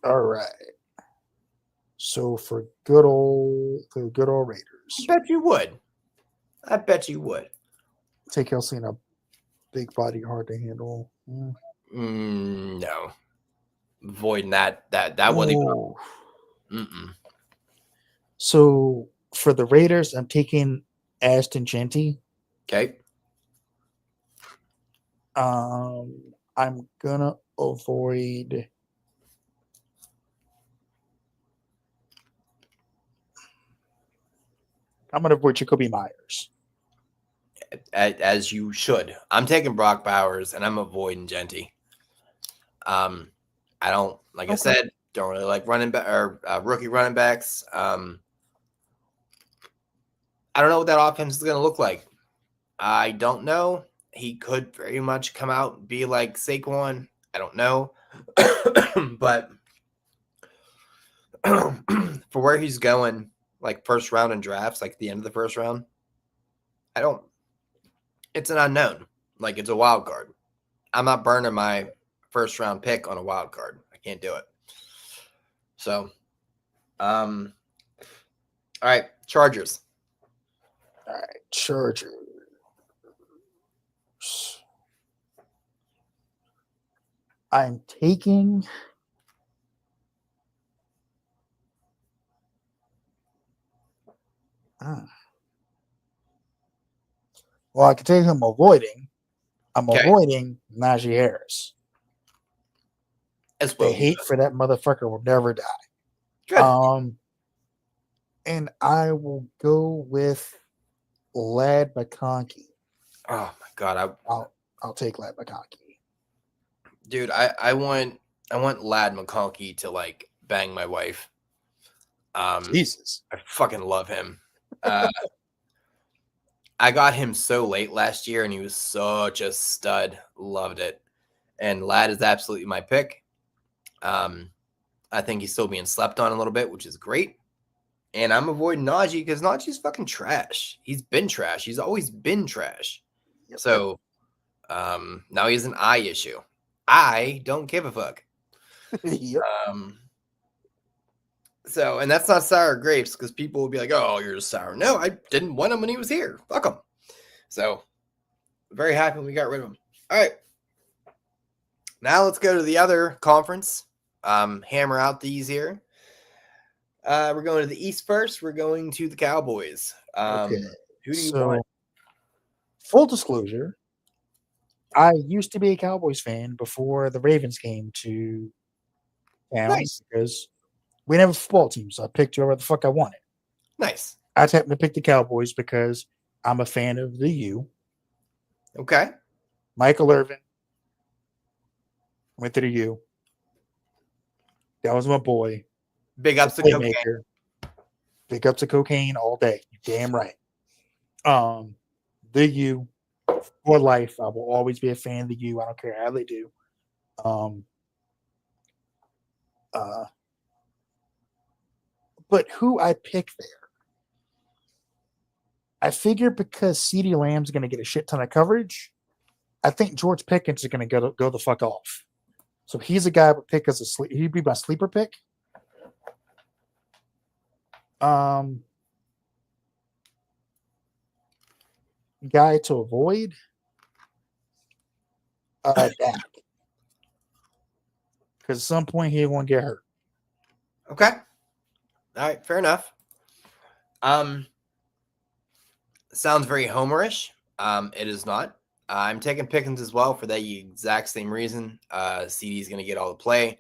B: All right. So for good old Raiders.
A: I bet you would.
B: Take Kelsey in a Big body, hard to handle.
A: No, avoiding that wasn't even.
B: Oh.
A: Mm-mm.
B: So for the Raiders, I'm taking Ashton Genty.
A: Okay.
B: I'm gonna avoid. I'm gonna avoid Jacoby Myers.
A: As you should. I'm taking Brock Bowers and I'm avoiding Genty. I don't, like I said, don't really like running back or rookie running backs. I don't know what that offense is going to look like. I don't know. He could very much come out and be like Saquon. I don't know. But for where he's going, like first round in drafts, like the end of the first round, it's an unknown. Like it's a wild card. I'm not burning my first round pick on a wild card. I can't do it. So, all right, Chargers.
B: All right, Chargers. I'm taking. Well, I can tell you who I'm avoiding. I'm avoiding Najee Harris.
A: As
B: The hate for that motherfucker will never die.
A: Good.
B: And I will go with Lad McConkey.
A: Oh my god,
B: I'll take Lad McConkey.
A: Dude, I want Lad McConkey to like bang my wife.
B: Jesus.
A: I fucking love him. I got him so late last year and he was such a stud. Loved it. And Lad is absolutely my pick. I think he's still being slept on a little bit, which is great. And I'm avoiding Najee because Najee's fucking trash. He's been trash. He's always been trash. Yep. So now he has an eye issue. I don't give a fuck.
B: Yep.
A: So, and that's not sour grapes because people will be like, oh, you're sour. No, I didn't want him when he was here. Fuck him. So, very happy we got rid of him. All right. Now let's go to the other conference. Hammer out these here. We're going to the East first. We're going to the Cowboys.
B: Okay.
A: Who do you want?
B: Full disclosure, I used to be a Cowboys fan before the Ravens came to town because we didn't have a football team, so I picked whoever the fuck I wanted.
A: Nice.
B: I just happened to pick the Cowboys because I'm a fan of the U.
A: Okay.
B: Michael Irvin went to the U. That was my boy.
A: Big ups to cocaine.
B: Big ups to cocaine all day. You're damn right. The U for life. I will always be a fan of the U. I don't care how they do. But who I pick there? I figure because CeeDee Lamb's going to get a shit ton of coverage, I think George Pickens is going to go the fuck off. So he's a guy I would pick as he'd be my sleeper pick. Guy to avoid. Dak. Because at some point he won't get hurt.
A: Okay. All right, fair enough. Sounds very homerish. It is not. I'm taking Pickens as well for that exact same reason. CD is going to get all the play.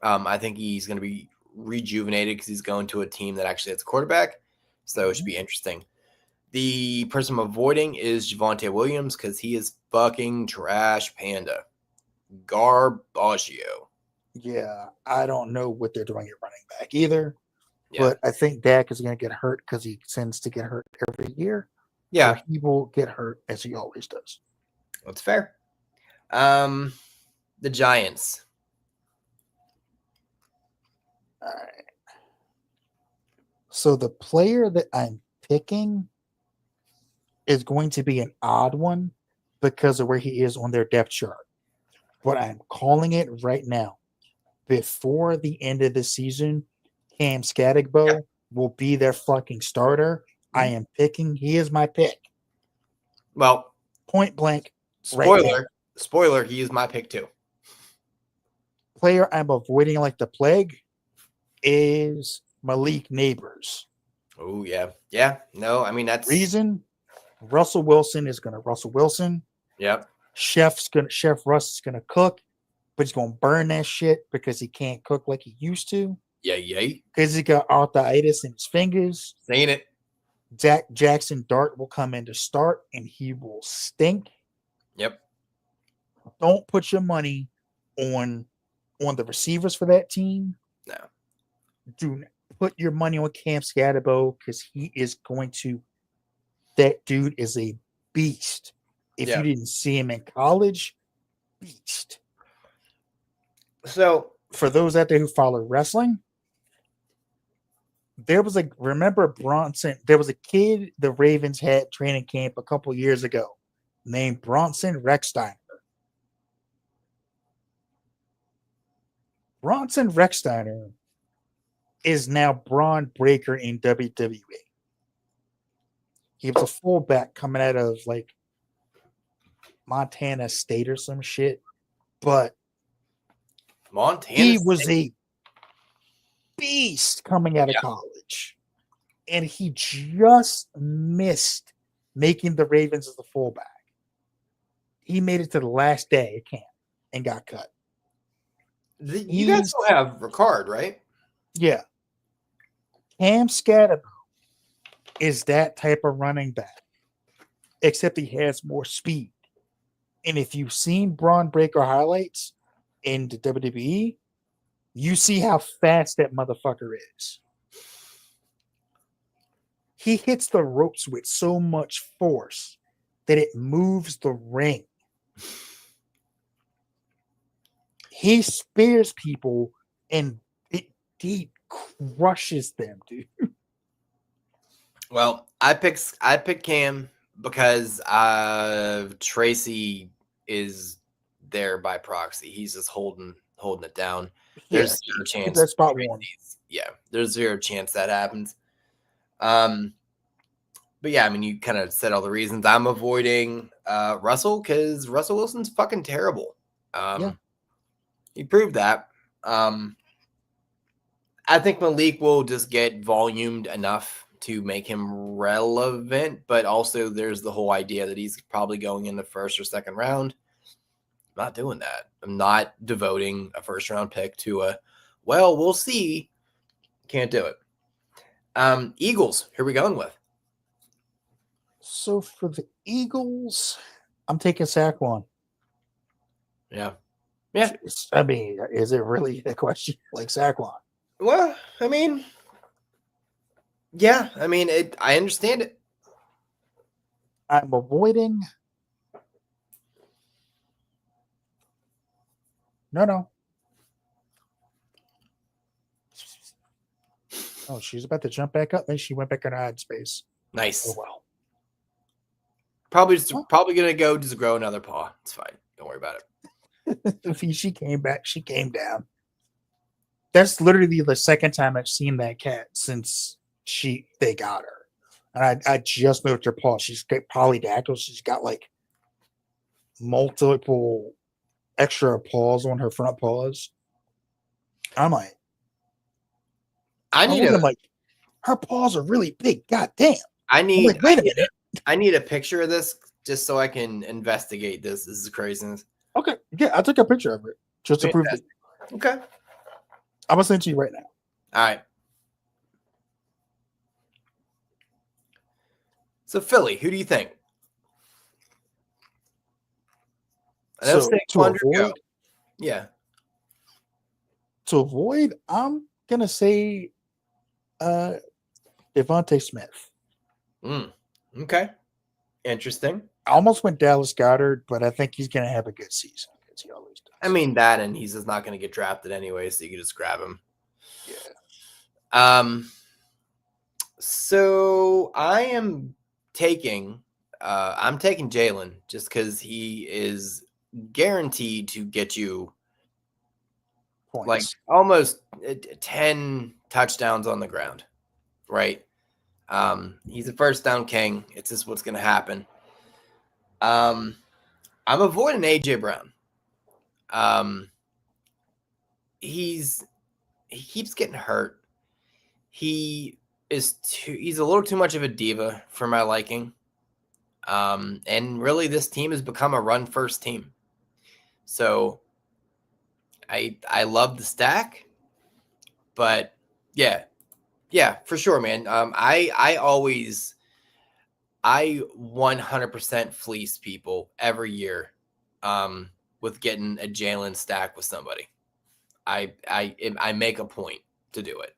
A: I think he's going to be rejuvenated because he's going to a team that actually has a quarterback. So it should be interesting. The person I'm avoiding is Javonte Williams because he is fucking trash panda. Garbaggio.
B: Yeah, I don't know what they're doing at running back either. Yeah. But I think Dak is going to get hurt because he tends to get hurt every year.
A: Yeah.
B: So he will get hurt as he always does.
A: That's fair. The Giants.
B: All right. So the player that I'm picking is going to be an odd one because of where he is on their depth chart. But I'm calling it right now. Before the end of the season, Cam Skattebo will be their fucking starter. I am picking. He is my pick.
A: Well,
B: point blank, right now.
A: Spoiler, he is my pick too.
B: Player I'm avoiding like the plague is Malik Neighbors.
A: Oh, yeah. Yeah. No, I mean, that's.
B: Reason Russell Wilson is going to Russell Wilson.
A: Yep.
B: Chef Russ is going to cook, but he's going to burn that shit because he can't cook like he used to.
A: Yeah.
B: Because he got arthritis in his fingers.
A: Saying it.
B: Jackson Dart will come in to start, and he will stink.
A: Yep.
B: Don't put your money on the receivers for that team.
A: No.
B: Do not put your money on Cam Scatterbo because he is going to. That dude is a beast. If you didn't see him in college, beast.
A: So
B: for those out there who follow wrestling, there was remember Bronson? There was a kid the Ravens had training camp a couple years ago named Bronson Rechsteiner. Bronson Rechsteiner is now Braun Breaker in WWE. He was a fullback coming out of Montana State or some shit, but he was a beast coming out of college, and he just missed making the Ravens as the fullback. He made it to the last day of camp and got cut.
A: You guys still have Ricard, right?
B: Yeah. Cam Scatterbo is that type of running back, except he has more speed. And if you've seen Braun Breaker highlights in the WWE, you see how fast that motherfucker is. He hits the ropes with so much force that it moves the ring. He spears people and he crushes them, dude.
A: Well, I picked Cam because Tracy is there by proxy. He's just holding it down. There's zero chance.
B: That's spot one.
A: Yeah, there's zero chance that happens. But yeah, I mean, you kind of said all the reasons. I'm avoiding Russell because Russell Wilson's fucking terrible. He proved that. I think Malik will just get volumed enough to make him relevant, but also there's the whole idea that he's probably going in the first or second round. I'm not doing that. I'm not devoting a first round pick to we'll see. Can't do it. Eagles, who are we going with?
B: So for the Eagles, I'm taking Saquon.
A: Yeah.
B: I mean, is it really a question like Saquon?
A: Well, I mean, yeah. I mean, I understand it.
B: I'm avoiding. No. Oh, she's about to jump back up, and she went back in her hide space.
A: Nice.
B: Oh well.
A: Probably gonna go just grow another paw. It's fine. Don't worry about it.
B: She came back. She came down. That's literally the second time I've seen that cat since they got her, and I just noticed her paw. She's got polydactyl. She's got multiple extra paws on her front paws. I'm like, her paws are really big. God damn.
A: Wait
B: a minute.
A: I need a picture of this just so I can investigate this. This is craziness.
B: Okay. Yeah, I took a picture of it just to prove it.
A: Okay.
B: I'm going to send it to you right now.
A: All right. So, Philly, who do you think? I know
B: to avoid,
A: yeah.
B: To avoid, I'm going to say Devontae Smith.
A: Okay. Interesting.
B: I almost went Dallas Goedert, but I think he's going to have a good season because he always does.
A: I mean, that, and he's just not going to get drafted anyway, so you can just grab him.
B: Yeah.
A: So I am taking Jalen just because he is guaranteed to get you
B: Points.
A: Almost 10 touchdowns on the ground, right? He's a first down king. It's just what's going to happen. I'm avoiding AJ Brown. Um, he keeps getting hurt. He's a little too much of a diva for my liking. And really this team has become a run first team. So I love the stack, but yeah, for sure, man. I 100% fleece people every year with getting a Jalen stack with somebody. I make a point to do it.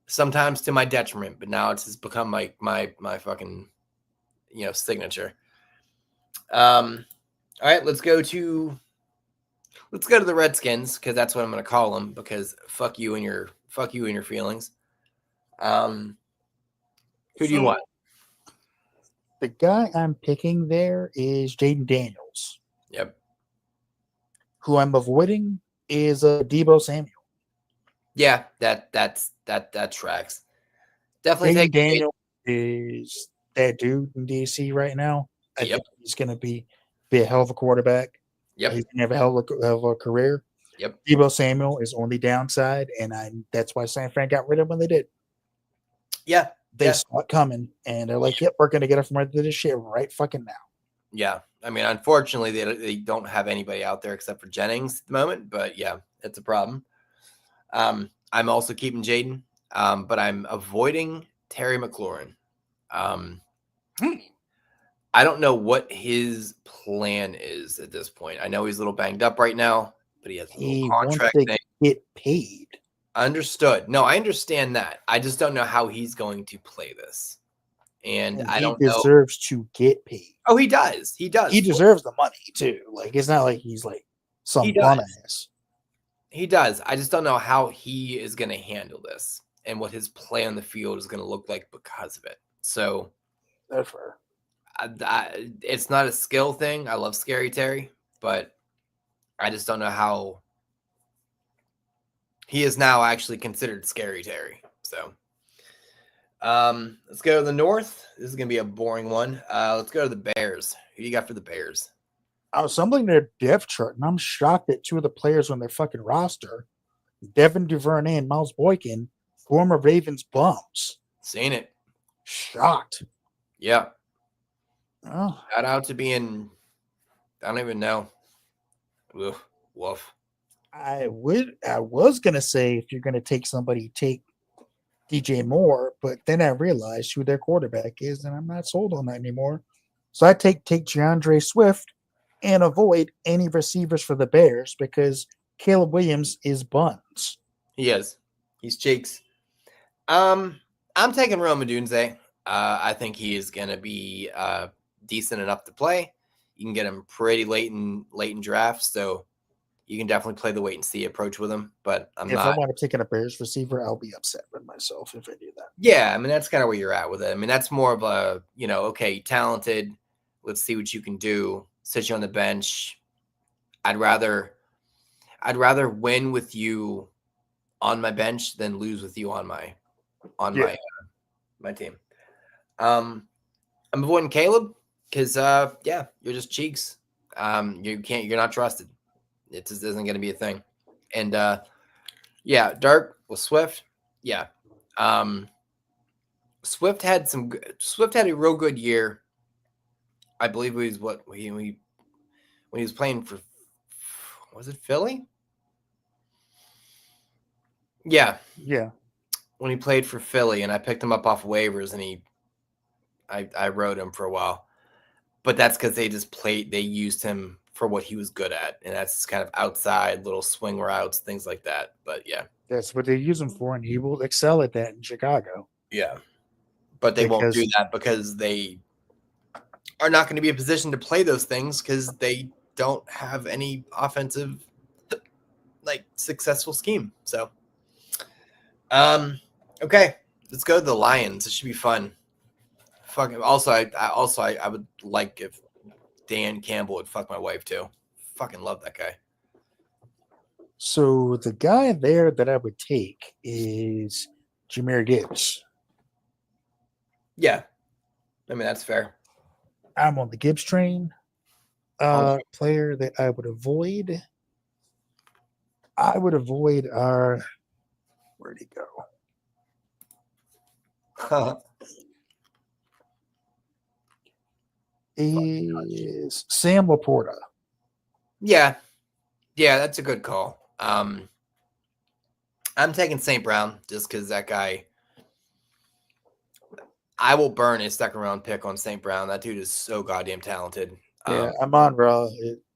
A: Sometimes to my detriment, but now it's just become my fucking signature. All right, let's go to the Redskins because that's what I'm going to call them because fuck you and your feelings. Who do you want?
B: The guy I'm picking there is Jaden Daniels.
A: Yep.
B: Who I'm avoiding is Debo Samuel.
A: Yeah, that tracks. Definitely
B: Jaden
A: take
B: Daniels is that dude in DC right now. I
A: Yep.
B: think he's going to be a hell of a quarterback.
A: Yep.
B: He's going to have a hell of a career.
A: Yep.
B: Debo Samuel is on the downside, and that's why San Fran got rid of him when they did.
A: Yeah.
B: They saw it coming, and they're like, yep, we're going to get it from right to this shit right fucking now.
A: Yeah. I mean, unfortunately, they don't have anybody out there except for Jennings at the moment, but yeah, it's a problem. I'm also keeping Jaden, but I'm avoiding Terry McLaurin. I don't know what his plan is at this point. I know he's a little banged up right now, but he has a little contract
B: wants to
A: thing.
B: Get paid.
A: Understood. No, I understand that. I just don't know how he's going to play this. And I don't know.
B: He deserves to get paid.
A: Oh, he does. He does.
B: He deserves the money too. Like, it's not like he's like some bum ass.
A: He does. I just don't know how he is going to handle this and what his play on the field is going to look like because of it. So
B: that's fair.
A: It's not a skill thing. I love Scary Terry, but I just don't know how he is now actually considered Scary Terry. So let's go to the North. This is going to be a boring one. Let's go to the Bears. Who do you got for the Bears?
B: I was stumbling their depth chart, and I'm shocked that two of the players on their fucking roster, Devin Duvernay and Miles Boykin, former Ravens bums.
A: Seen it.
B: Shocked.
A: Yeah.
B: Oh.
A: Shout out to being, I don't even know. Woof.
B: I was gonna say if you're gonna take somebody, take DJ Moore, but then I realized who their quarterback is, and I'm not sold on that anymore. So I take DeAndre Swift and avoid any receivers for the Bears because Caleb Williams is buns.
A: He is. He's cheeks. I'm taking Rome Odunze. I think he is going to be decent enough to play. You can get him pretty late in drafts, so you can definitely play the wait and see approach with him. But if
B: I want to take a Bears receiver, I'll be upset with myself if I do that.
A: Yeah, I mean that's kind of where you're at with it. I mean that's more of a okay, talented. Let's see what you can do. Sit you on the bench. I'd rather win with you on my bench than lose with you on my my team. I'm avoiding Caleb because you're just cheeks. You're not trusted. It just isn't going to be a thing. And Dark with Swift. Yeah. Swift had a real good year. I believe he was when he was playing for, was it Philly? Yeah. When he played for Philly, and I picked him up off waivers, and I rode him for a while. But that's because they used him for what he was good at, and that's kind of outside little swing routes, things like that. But yeah,
B: that's what they use him for, and he will excel at that in Chicago.
A: Yeah, but they won't do that because they are not going to be in a position to play those things because they don't have any offensive successful scheme. So, okay, let's go to the Lions. It should be fun. Fucking also, I would like if Dan Campbell would fuck my wife too. Fucking love that guy.
B: So the guy there that I would take is Jahmyr Gibbs.
A: Yeah, I mean that's fair.
B: I'm on the Gibbs train. Player that I would avoid. I would avoid our. Where'd he go? Is Sam Laporta.
A: Yeah, that's a good call. I'm taking St. Brown just because that guy. I will burn a second round pick on St. Brown. That dude is so goddamn talented.
B: Yeah, Amon Ra.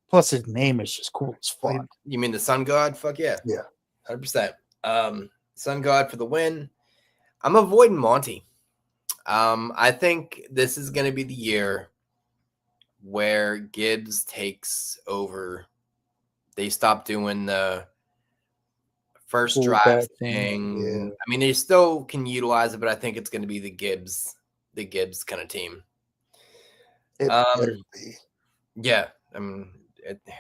B: Plus, his name is just cool as fuck.
A: You mean the Sun God? Fuck yeah.
B: Yeah.
A: 100%. Sun God for the win. I'm avoiding Monty. I think this is going to be the year where Gibbs takes over. They stop doing the first drive thing.
B: Yeah.
A: I mean, they still can utilize it, but I think it's going to be the Gibbs kind of team.
B: It better be.
A: Yeah, I mean,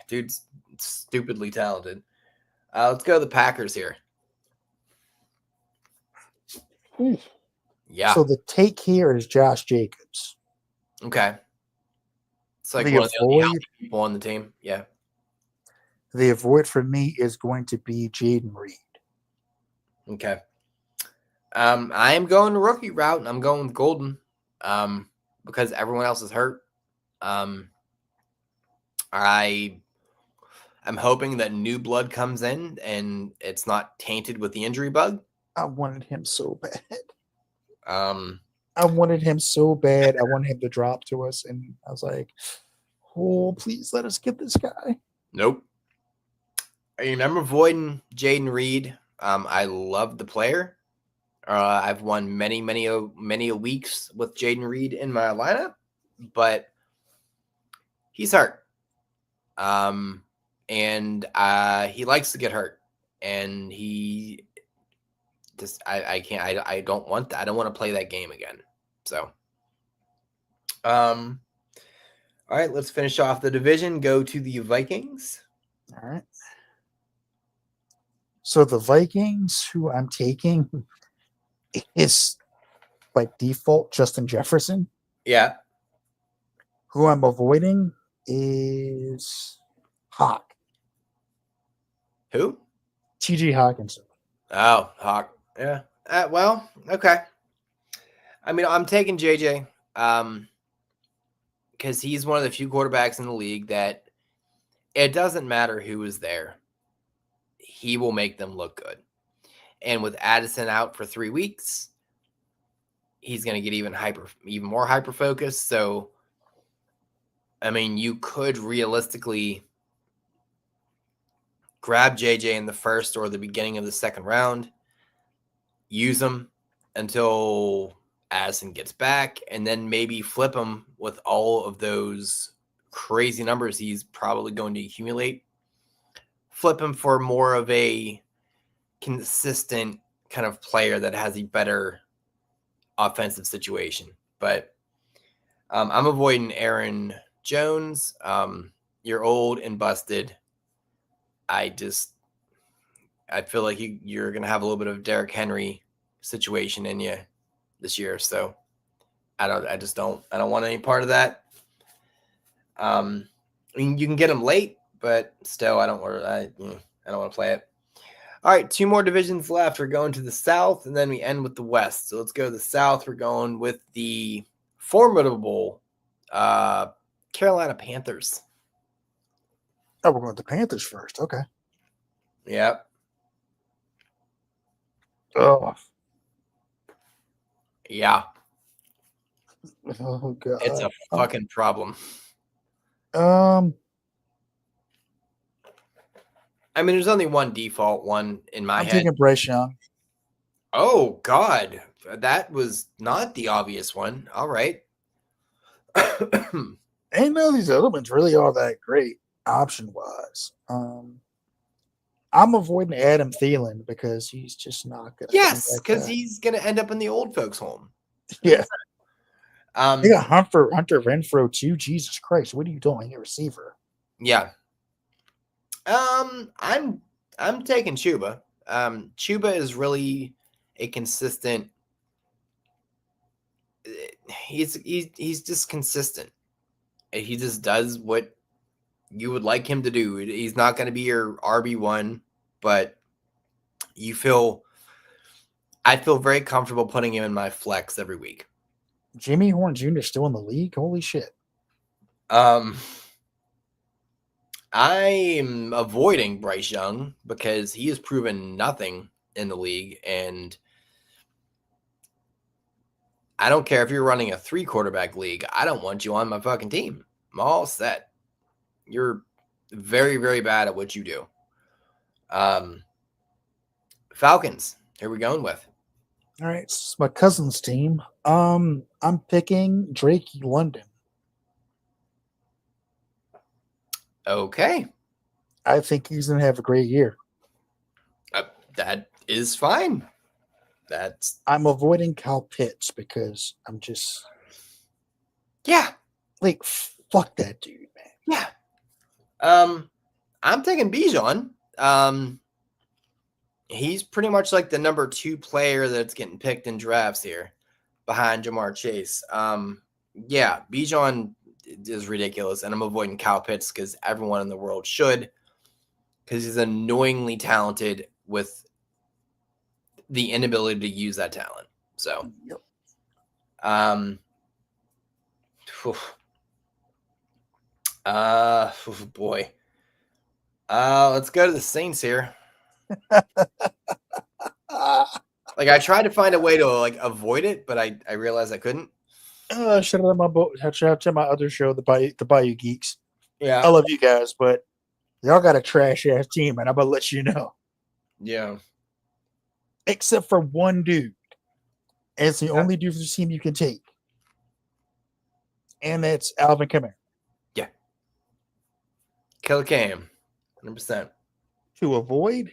A: dude's stupidly talented. Let's go to the Packers here.
B: Ooh.
A: Yeah.
B: So the take here is Josh Jacobs.
A: Okay. It's like
B: the
A: one of the only
B: avoid,
A: healthy people on the team. Yeah.
B: The avoid for me is going to be Jaden Reed.
A: Okay. I am going the rookie route, and I'm going with Golden because everyone else is hurt. I'm hoping that new blood comes in and it's not tainted with the injury bug.
B: I wanted him so bad.
A: I
B: wanted him so bad. I wanted him to drop to us, and I was like, "Oh, please let us get this guy."
A: Nope. I remember avoiding Jaden Reed. I love the player. I've won many weeks with Jaden Reed in my lineup, but he's hurt. And he likes to get hurt, and he just I don't want that. I don't want to play that game again. So, all right, let's finish off the division. Go to the Vikings.
B: All right. So the Vikings, who I'm taking, is by default Justin Jefferson.
A: Yeah.
B: Who I'm avoiding is Hawk.
A: Who?
B: T.J. Hawkinson.
A: Oh, Hawk. Yeah. Well, okay. I mean, I'm taking JJ because he's one of the few quarterbacks in the league that it doesn't matter who is there. He will make them look good. And with Addison out for 3 weeks, he's going to get even more hyper focused. So, I mean, you could realistically grab JJ in the first or the beginning of the second round, use him until Addison gets back, and then maybe flip him with all of those crazy numbers he's probably going to accumulate. Flip him for more of a consistent kind of player that has a better offensive situation. But I'm avoiding Aaron Jones. You're old and busted. I feel like you're going to have a little bit of Derrick Henry situation in you this year. So I don't want any part of that. I mean, you can get him late, but still, I don't want to play it. All right, 2 more divisions left. We're going to the South, and then we end with the West. So let's go to the South. We're going with the formidable Carolina Panthers.
B: Oh, we're going with the Panthers first. Okay.
A: Yep.
B: Oh.
A: Yeah.
B: Oh god.
A: It's a fucking problem. I mean, there's only one default one in my head.
B: I'm taking Bryce Young.
A: Oh God, that was not the obvious one. All right.
B: Ain't none of these other ones really all that great option wise. I'm avoiding Adam Thielen because he's just not gonna.
A: Yes, because he's gonna end up in the old folks' home.
B: Yeah. They got Hunter Renfrow too. Jesus Christ, what are you doing here, receiver?
A: Yeah. I'm taking Chuba. Chuba is really a consistent. He's just consistent. He just does what you would like him to do. He's not going to be your RB1, but I feel very comfortable putting him in my flex every week.
B: Jimmy Horn Jr. still in the league? Holy shit.
A: I'm avoiding Bryce Young because he has proven nothing in the league, and I don't care if you're running a 3-quarterback league. I don't want you on my fucking team. I'm all set. You're very, very bad at what you do. Falcons. Here we going with.
B: All right, it's my cousin's team. I'm picking Drake London.
A: Okay.
B: I think he's gonna have a great year.
A: That is fine.
B: I'm avoiding Kyle Pitts because I'm just like fuck that dude, man.
A: Yeah. I'm taking Bijan. He's pretty much like the number 2 player that's getting picked in drafts here behind Jamar Chase. Yeah, Bijan is ridiculous, and I'm avoiding Kyle Pitts because everyone in the world should, because he's annoyingly talented with the inability to use that talent. So,
B: Yep.
A: Boy. Let's go to the Saints here. Like, I tried to find a way to like avoid it, but I realized I couldn't.
B: Shout out my shout out to my other show, the Bayou Geeks.
A: Yeah,
B: I love you guys, but y'all got a trash ass team, and I'm gonna let you know.
A: Yeah.
B: Except for one dude. And it's the only dude for the team you can take. And that's Alvin Kamara.
A: Yeah. Killer Cam. 100%.
B: To avoid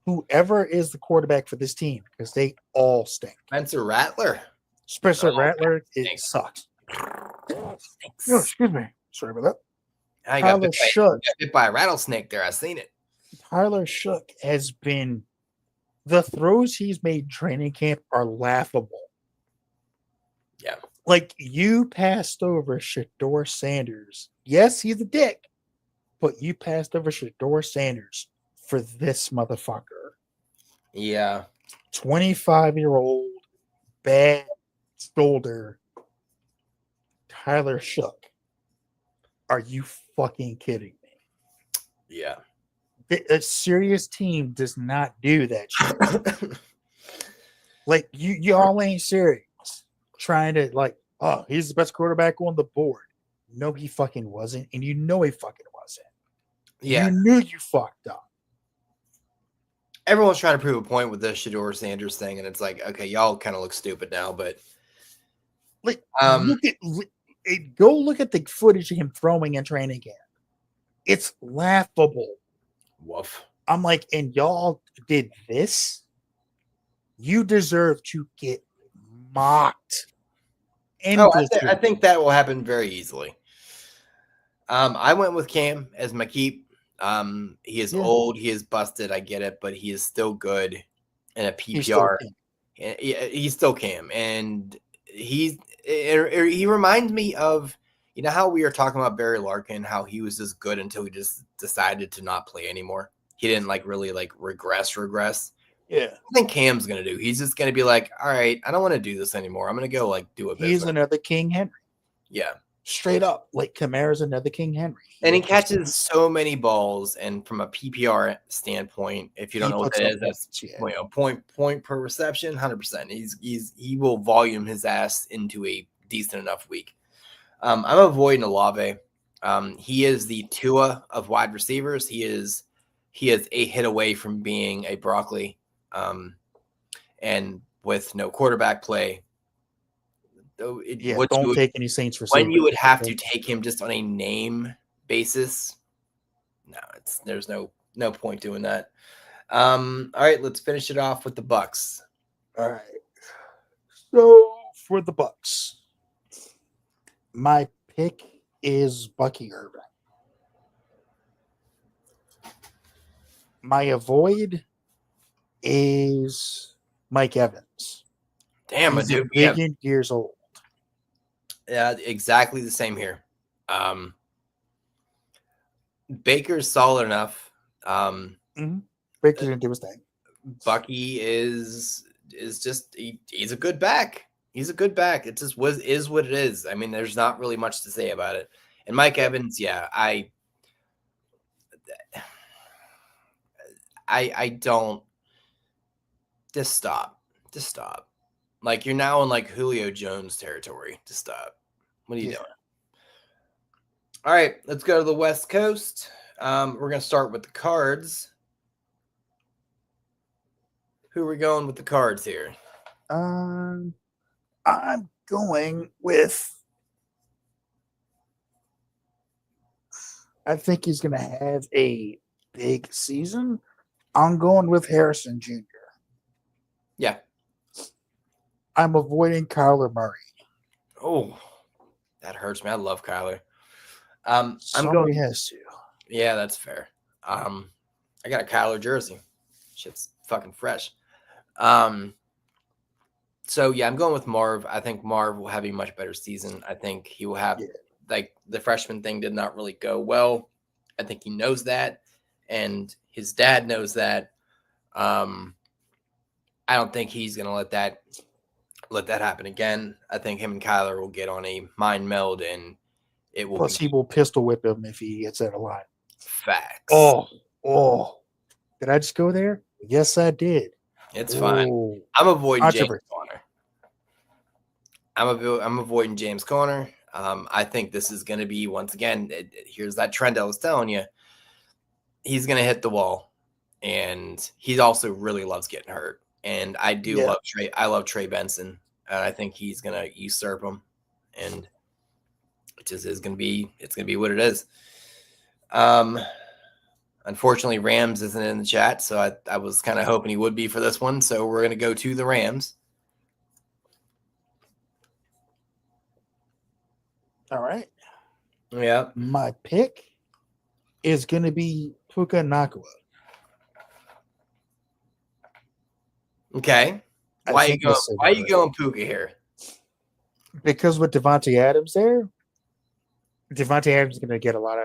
B: whoever is the quarterback for this team, because they all stink.
A: Spencer Rattler.
B: Spencer Rattler, it sucks. Oh, excuse me. Sorry about that.
A: I got bit by a rattlesnake there. I seen it.
B: Tyler Shook has been the throws he's made training camp are laughable.
A: Yeah.
B: Like, you passed over Shador Sanders. Yes, he's a dick, but you passed over Shador Sanders for this motherfucker.
A: Yeah.
B: 25-year-old bad shoulder Tyler Shook. Are you fucking kidding me?
A: Yeah.
B: A serious team does not do that shit. Like, y'all ain't serious. Trying to, like, oh, he's the best quarterback on the board. No, he fucking wasn't. And you know he fucking wasn't.
A: Yeah.
B: You knew you fucked up.
A: Everyone's trying to prove a point with the Shador Sanders thing, and it's like, okay, y'all kind of look stupid now, but
B: like, go look at the footage of him throwing in training camp. It's laughable.
A: Woof.
B: I'm like, and y'all did this? You deserve to get mocked.
A: I think that will happen very easily. I went with Cam as my keep. He is old, he is busted, I get it, but he is still good in a PPR. He's still Cam, and he reminds me of, you know how we were talking about Barry Larkin, how he was just good until he just decided to not play anymore. He didn't really regress.
B: Yeah.
A: I think Cam's gonna do. He's just gonna be like, all right, I don't want to do this anymore. I'm gonna go do a business.
B: He's another King Henry.
A: Yeah.
B: Straight up. Like, Kamara's another King Henry.
A: And he catches so many balls, and from a PPR standpoint, if you don't know what that is, that's point per reception, 100%. He will volume his ass into a decent enough week. I'm avoiding Olave. He is the Tua of wide receivers. He is a hit away from being a broccoli. And with no quarterback play,
B: don't take any Saints for
A: when you would have to take him just on a name basis. No, there's no point doing that. All right, let's finish it off with the Bucks.
B: All right. So for the Bucks, my pick is Bucky Irving. My avoid is Mike Evans.
A: Damn,
B: he's
A: dude.
B: years old.
A: Yeah, exactly the same here. Baker's solid enough.
B: Baker didn't do his thing.
A: Bucky is just he's a good back. He's a good back. It just is what it is. I mean, there's not really much to say about it. And Mike Evans, yeah, I don't just stop. Just stop. Like you're now in like Julio Jones territory. Just stop. What are you doing? All right, let's go to the West Coast. We're gonna start with the Cards. Who are we going with the Cards here?
B: I'm going with. I think he's going to have a big season. I'm going with Harrison Jr.
A: Yeah.
B: I'm avoiding Kyler Murray.
A: Oh, that hurts me. I love Kyler.
B: Somebody has to.
A: Yeah, that's fair. I got a Kyler jersey. Shit's fucking fresh. So yeah, I'm going with Marv. I think Marv will have a much better season. I think he will have like the freshman thing did not really go well. I think he knows that, and his dad knows that. I don't think he's gonna let that happen again. I think him and Kyler will get on a mind meld, and it will.
B: Plus, he will pistol whip him if he gets out of line.
A: Facts.
B: Oh! Did I just go there? Yes, I did.
A: It's fine. I'm avoiding James Conner. I'm avoiding James Conner. I think this is going to be, once again, here's that trend I was telling you. He's going to hit the wall, and he also really loves getting hurt. And I do love Trey. I love Trey Benson. I think he's going to usurp him, and it just is going to be. It's going to be what it is. Unfortunately, Rams isn't in the chat, so I was kind of hoping he would be for this one. So we're going to go to the Rams.
B: All right.
A: Yeah.
B: My pick is going to be Puka Nacua.
A: Okay. Why are you going Puka here?
B: Because with Devontae Adams there, Devontae Adams is going to get a lot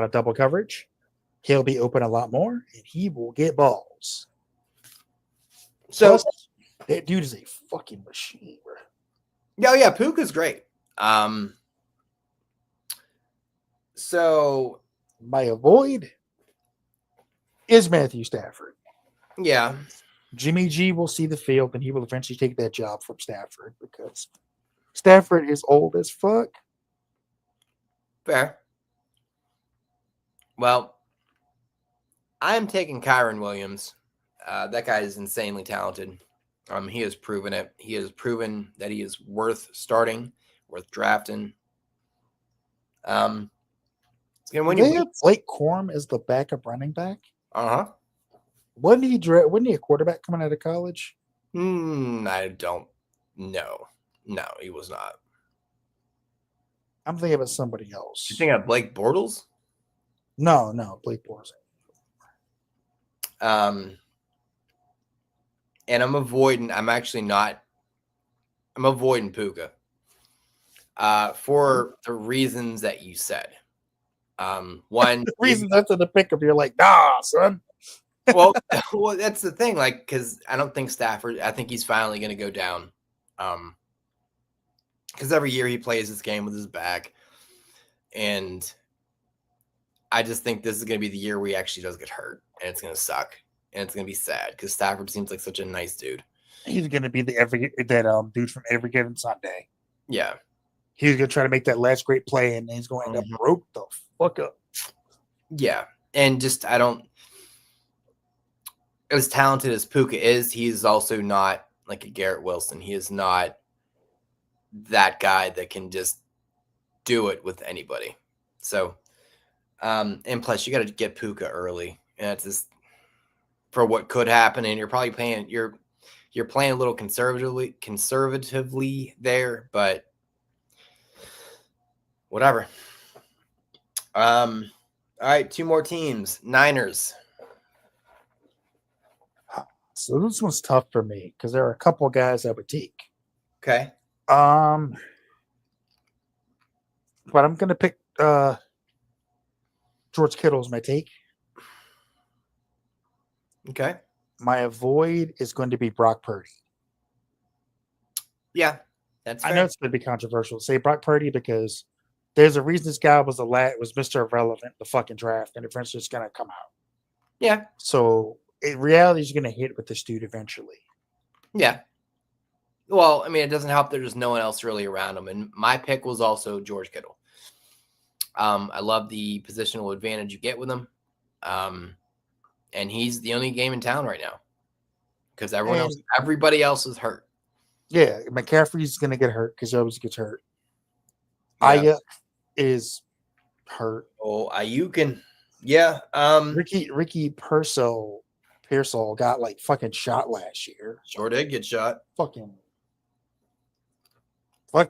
B: of double coverage. He'll be open a lot more, and he will get balls. So plus, that dude is a fucking machine, bro.
A: Yeah, Puka's great. So
B: my avoid is Matthew Stafford.
A: Yeah.
B: Jimmy G will see the field, and he will eventually take that job from Stafford because Stafford is old as fuck.
A: Fair. Well, I'm taking Kyron Williams. That guy is insanely talented. He has proven it. He has proven that he is worth starting, worth drafting. It's gonna win you.
B: They have Blake Corum as the backup running back.
A: Wasn't
B: he a quarterback coming out of college?
A: I don't know. No, he was not.
B: I'm thinking about somebody else.
A: You think of Blake Bortles?
B: No, Blake Bortles.
A: And I'm avoiding Puka. For the reasons that you said. One
B: the reason that's in the pickup, you're like, nah, son.
A: well, that's the thing, like, because I don't think Stafford. I think he's finally going to go down. Because every year he plays this game with his back, and I just think this is going to be the year where he actually does get hurt, and it's going to suck, and it's going to be sad because Stafford seems like such a nice dude.
B: He's going to be dude from Every Given Sunday.
A: Yeah.
B: He's going to try to make that last great play, and he's going to end up broke the fuck up.
A: Yeah. And just, as talented as Puka is, he is also not like a Garrett Wilson. He is not that guy that can just do it with anybody. So, and plus you got to get Puka early. And it's just for what could happen. And you're probably playing, you're playing a little conservatively there, but whatever. All right, two more teams. Niners.
B: So this one's tough for me because there are a couple of guys I would take.
A: Okay.
B: But I'm gonna pick George Kittle's my take.
A: Okay.
B: My avoid is going to be Brock Purdy.
A: Yeah, that's
B: I know
A: fair.
B: it's going to be controversial to say Brock Purdy because there's a reason this guy was Mr. Irrelevant in the fucking draft, and eventually it's going to come out.
A: Yeah.
B: So reality is going to hit with this dude eventually.
A: Yeah. Well, I mean, it doesn't help that there's no one else really around him. And my pick was also George Kittle. I love the positional advantage you get with him. And he's the only game in town right now because everybody else is hurt.
B: Yeah, McCaffrey's going to get hurt because he always gets hurt.
A: Yeah.
B: Ayuk is hurt.
A: Oh, Ayuk and yeah.
B: Ricky Pearsall got like fucking shot last year.
A: Sure did get shot.
B: Fuck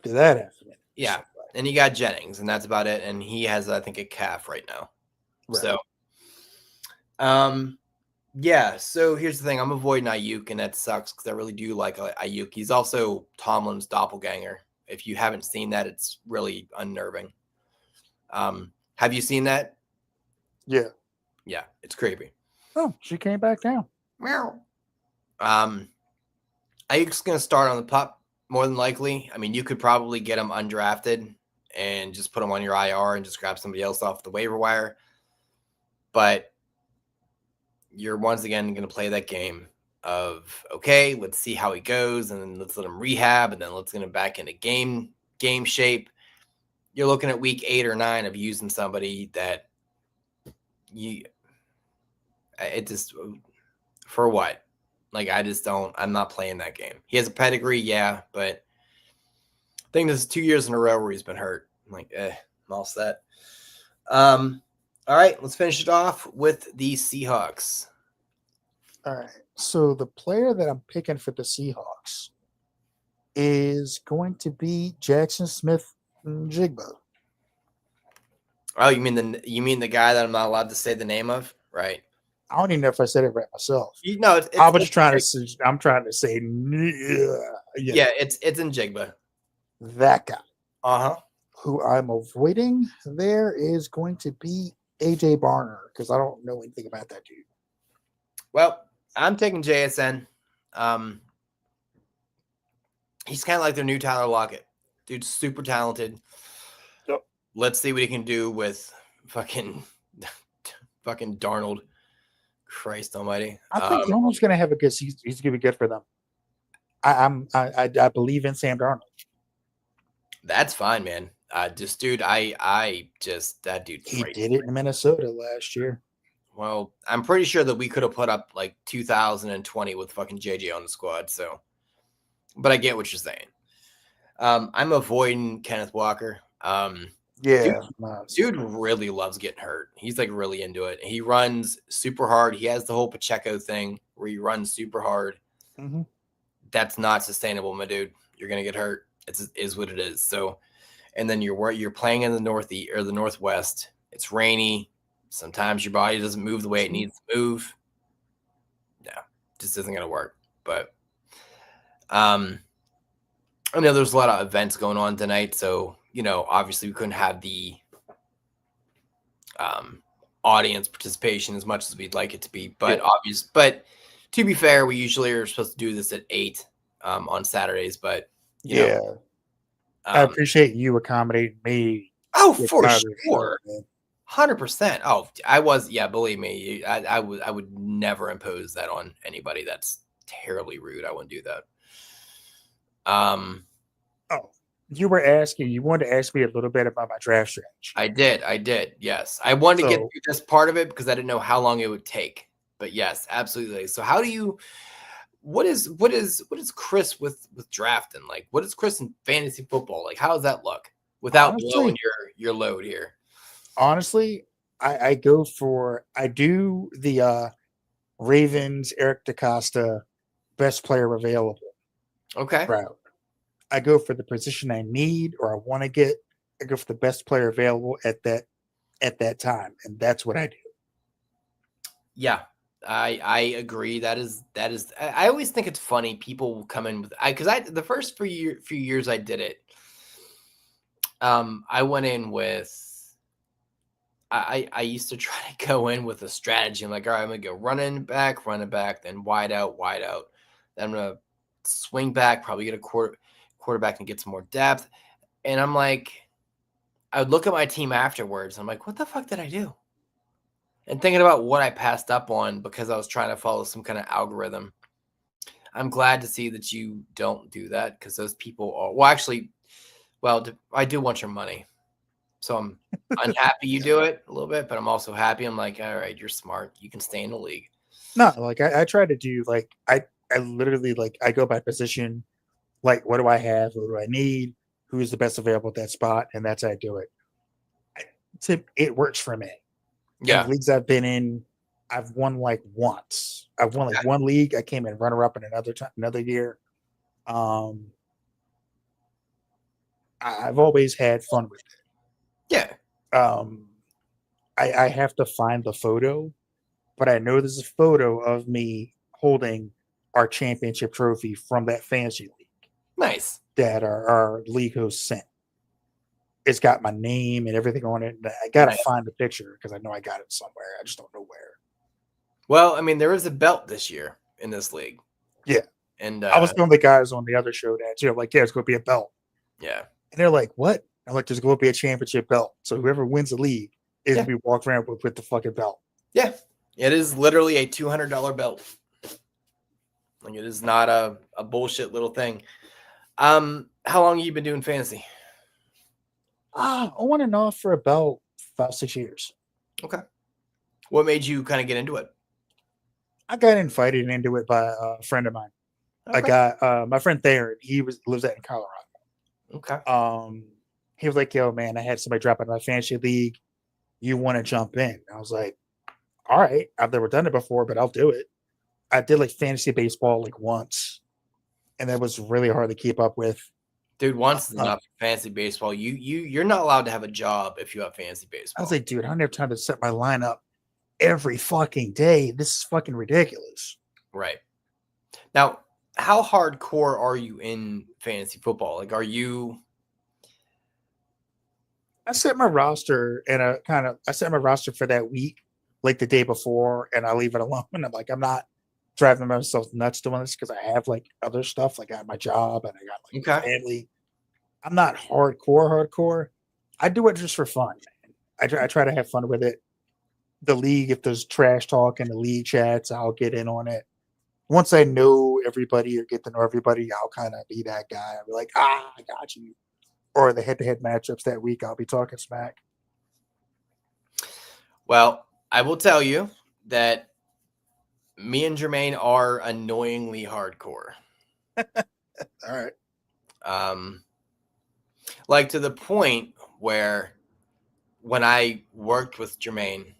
B: did that happen?
A: Yeah. And you got Jennings, and that's about it. And he has, I think, a calf right now. Right. So, yeah. So here's the thing: I'm avoiding Ayuk, and that sucks because I really do like Ayuk. He's also Tomlin's doppelganger. If you haven't seen that, it's really unnerving. Have you seen that?
B: Yeah.
A: Yeah, it's creepy.
B: Oh, she came back down.
A: Meow. Ayuk's gonna start on the pup more than likely. I mean, you could probably get him undrafted and just put him on your IR and just grab somebody else off the waiver wire. But you're once again going to play that game of, okay, let's see how he goes, and then let's let him rehab, and then let's get him back into game shape. You're looking at week 8 or 9 of using somebody that for what? Like, I'm not playing that game. He has a pedigree, yeah, but I think this is 2 years in a row where he's been hurt. I'm like, I'm all set. All right, let's finish it off with the Seahawks.
B: All right. So the player that I'm picking for the Seahawks is going to be Jackson Smith-Njigba.
A: Oh, you mean the guy that I'm not allowed to say the name of? Right.
B: I don't even know if I said it right myself.
A: I was
B: trying to say. I'm trying to say.
A: Yeah, it's Njigba.
B: That guy.
A: Uh-huh.
B: Who I'm avoiding there is going to be AJ Barner because I don't know anything about that dude.
A: Well, I'm taking JSN. He's kind of like their new Tyler Lockett. Dude's super talented.
B: Yep.
A: Let's see what he can do with fucking Darnold. Christ almighty.
B: I think Darnold's going to have a good season. He's going to be good for them. I believe in Sam Darnold.
A: That's fine, man. That dude.
B: He did it in Minnesota last year.
A: Well, I'm pretty sure that we could have put up like 2020 with fucking JJ on the squad. So, but I get what you're saying. I'm avoiding Kenneth Walker. Dude really loves getting hurt. He's like really into it. He runs super hard. He has the whole Pacheco thing where he runs super hard.
B: Mm-hmm.
A: That's not sustainable, my dude. You're gonna get hurt. It is what it is. So, and then you're playing in the Northeast or the Northwest. It's rainy. Sometimes your body doesn't move the way it needs to move. No, just isn't gonna work. But I know there's a lot of events going on tonight, so obviously we couldn't have the audience participation as much as we'd like it to be. But but to be fair, we usually are supposed to do this at 8 on Saturdays. But
B: I appreciate you accommodating me.
A: Oh, for sure. 100%. Oh, I was. Yeah, believe me, I would never impose that on anybody. That's terribly rude. I wouldn't do that.
B: You wanted to ask me a little bit about my draft strategy.
A: I did. Yes. I wanted to get through this part of it because I didn't know how long it would take. But yes, absolutely. So what is Chris with drafting? Like, what is Chris in fantasy football? Like, how does that look without blowing your load here?
B: Honestly, I do the Ravens Eric DeCosta best player available.
A: Okay.
B: Route. I go for the position I need or I want to get. I go for the best player available at that time, and that's what I do.
A: Yeah, I agree. That is. I always think it's funny. People come in with the first few years I did it. I went in with I used to try to go in with a strategy. I'm like, all right, I'm gonna go running back, then wide out. Then I'm gonna swing back, probably get a quarterback and get some more depth. And I'm like, I would look at my team afterwards. I'm like, what the fuck did I do? And thinking about what I passed up on because I was trying to follow some kind of algorithm. I'm glad to see that you don't do that because those people are, well, actually, I do want your money. So I'm unhappy you do it a little bit, but I'm also happy. I'm like, all right, you're smart. You can stay in the league.
B: No, like I try to do like I literally like I go by position. Like, what do I have? What do I need? Who's the best available at that spot? And that's how I do it. It works for me. And the
A: Yeah.
B: leagues I've been in, I've won like once. I've won like one league. I came in runner up in another year. Um, I've always had fun with it.
A: Yeah.
B: I have to find the photo, but I know there's a photo of me holding our championship trophy from that fantasy league
A: Nice.
B: that our league host sent. It's got my name and everything on it. I gotta find the picture because I know I got it somewhere. I just don't know where.
A: Well, I mean, there is a belt this year in this league.
B: Yeah.
A: And
B: I was telling the guys on the other show that, like, yeah, it's going to be a belt.
A: Yeah.
B: And they're like, what? I'm like, there's going to be a championship belt. So whoever wins the league is going to be walking around with the fucking belt.
A: Yeah. It is literally a $200 belt. Like, it is not a bullshit little thing. How long have you been doing fantasy?
B: On and off for about 5-6 years.
A: Okay. What made you kind of get into it?
B: I got invited into it by a friend of mine. Okay. I got my friend Theron. He lives out in Colorado.
A: Okay.
B: He was like, yo, man, I had somebody drop out of my fantasy league. You want to jump in? I was like, all right. I've never done it before, but I'll do it. I did like fantasy baseball like once, and that was really hard to keep up with.
A: Dude, once is enough for fantasy baseball. You're not allowed to have a job if you have fantasy baseball.
B: I was like, dude, I don't have time to set my lineup every fucking day. This is fucking ridiculous.
A: Right. Now, how hardcore are you in fantasy football? Like, are you?
B: I set my roster I set my roster for that week, like the day before, and I leave it alone. And I'm like, I'm not driving myself nuts doing this because I have like other stuff. Like I have my job and I got like family. I'm not hardcore. I do it just for fun. I try to have fun with it. The league, if there's trash talk in the league chats, I'll get in on it. Once I know everybody or get to know everybody, I'll kind of be that guy. I'll be like, I got you. Or the head-to-head matchups that week, I'll be talking smack.
A: Well, I will tell you that me and Jermaine are annoyingly hardcore.
B: All right.
A: Like to the point where when I worked with Jermaine,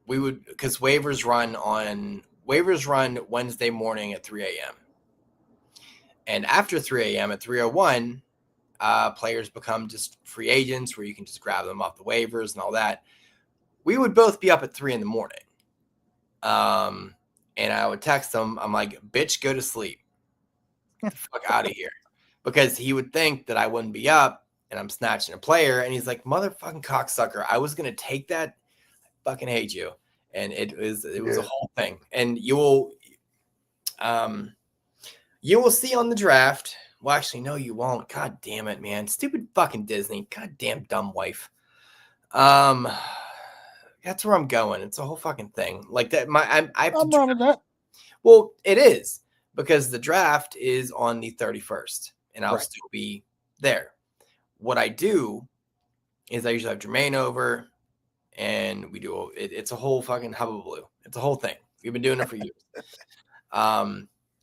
A: we would, because waivers run Wednesday morning at 3 a.m. And after 3 a.m. at 3:01, players become just free agents where you can just grab them off the waivers and all that. We would both be up at 3 a.m. And I would text him. I'm like, bitch, go to sleep. Get the fuck out of here. Because he would think that I wouldn't be up and I'm snatching a player. And he's like, motherfucking cocksucker. I was going to take that. I fucking hate you. And it was a whole thing. And you will see on the draft. Well, actually, no, you won't. God damn it, man. Stupid fucking Disney. God damn dumb wife. That's where I'm going. It's a whole fucking thing. Like that. I'm
B: wrong with that.
A: Well, it is because the draft is on the 31st, and I'll still be there. What I do is I usually have Jermaine over, and we do it's a whole fucking hullabaloo. It's a whole thing. We've been doing it for years.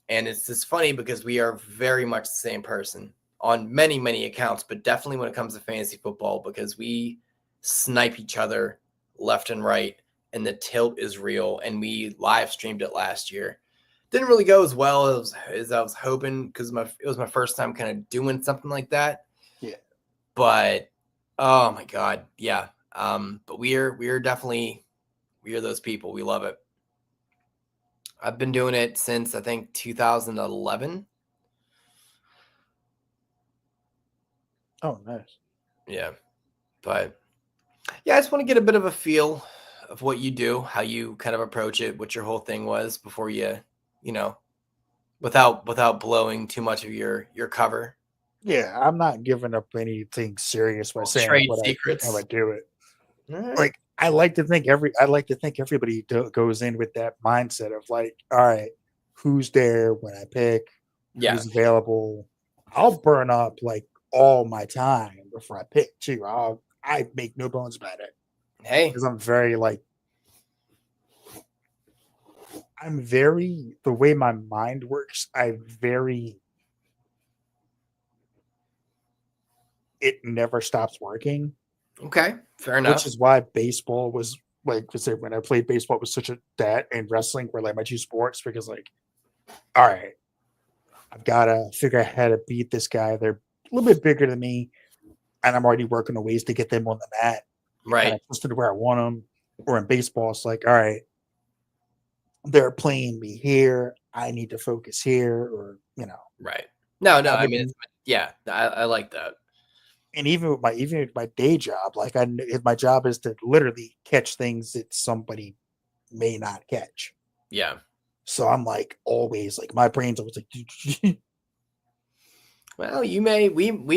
A: And it's just funny because we are very much the same person on many, many accounts, but definitely when it comes to fantasy football, because we snipe each other left and right, and the tilt is real. And we live streamed it last year. Didn't really go as well as I was hoping because it was my first time kind of doing something like that.
B: Yeah.
A: But oh my God, yeah. But we are definitely those people. We love it. I've been doing it since I think 2011.
B: Oh, nice.
A: Yeah. But Yeah, I just want to get a bit of a feel of what you do, how you kind of approach it, what your whole thing was before you know, without blowing too much of your cover.
B: Yeah, I'm not giving up anything serious by
A: Little
B: saying
A: trade
B: how I
A: secrets.
B: do it.
A: All right.
B: Like I like to think everybody goes in with that mindset of like, all right, who's there when I pick,
A: Yeah.
B: who's available. I'll burn up like all my time before I pick too. I make no bones about it
A: Hey.
B: because I'm very the way my mind works. It never stops working,
A: Okay. Fair
B: which
A: enough.
B: is why baseball was like to say when I played baseball was such a that and wrestling were like my two sports because like, all right, I've gotta figure out how to beat this guy. They're a little bit bigger than me, and I'm already working on ways to get them on the mat and kind
A: Right.
B: of twisted to where I want them. Or in baseball, it's like, all right, they're playing me here. I need to focus here, or
A: Right. No, no.
B: that
A: I
B: would
A: mean,
B: be.
A: yeah. I like that.
B: And even with my day job, like if my job is to literally catch things that somebody may not catch.
A: Yeah.
B: So I'm like always like my brain's always like
A: Well, we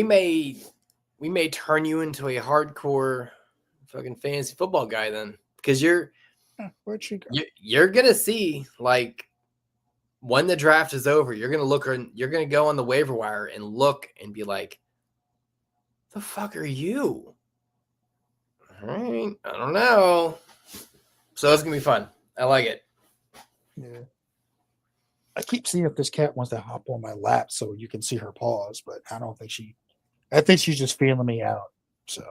A: may turn you into a hardcore fucking fantasy football guy then, because
B: where'd she go?
A: you're gonna see like when the draft is over, you're gonna look or you're gonna go on the waiver wire and look and be like, "The fuck are you?" All right, I don't know. So it's gonna be fun. I like it.
B: Yeah. I keep seeing if this cat wants to hop on my lap so you can see her paws, but I don't think she. I think she's just feeling me out. So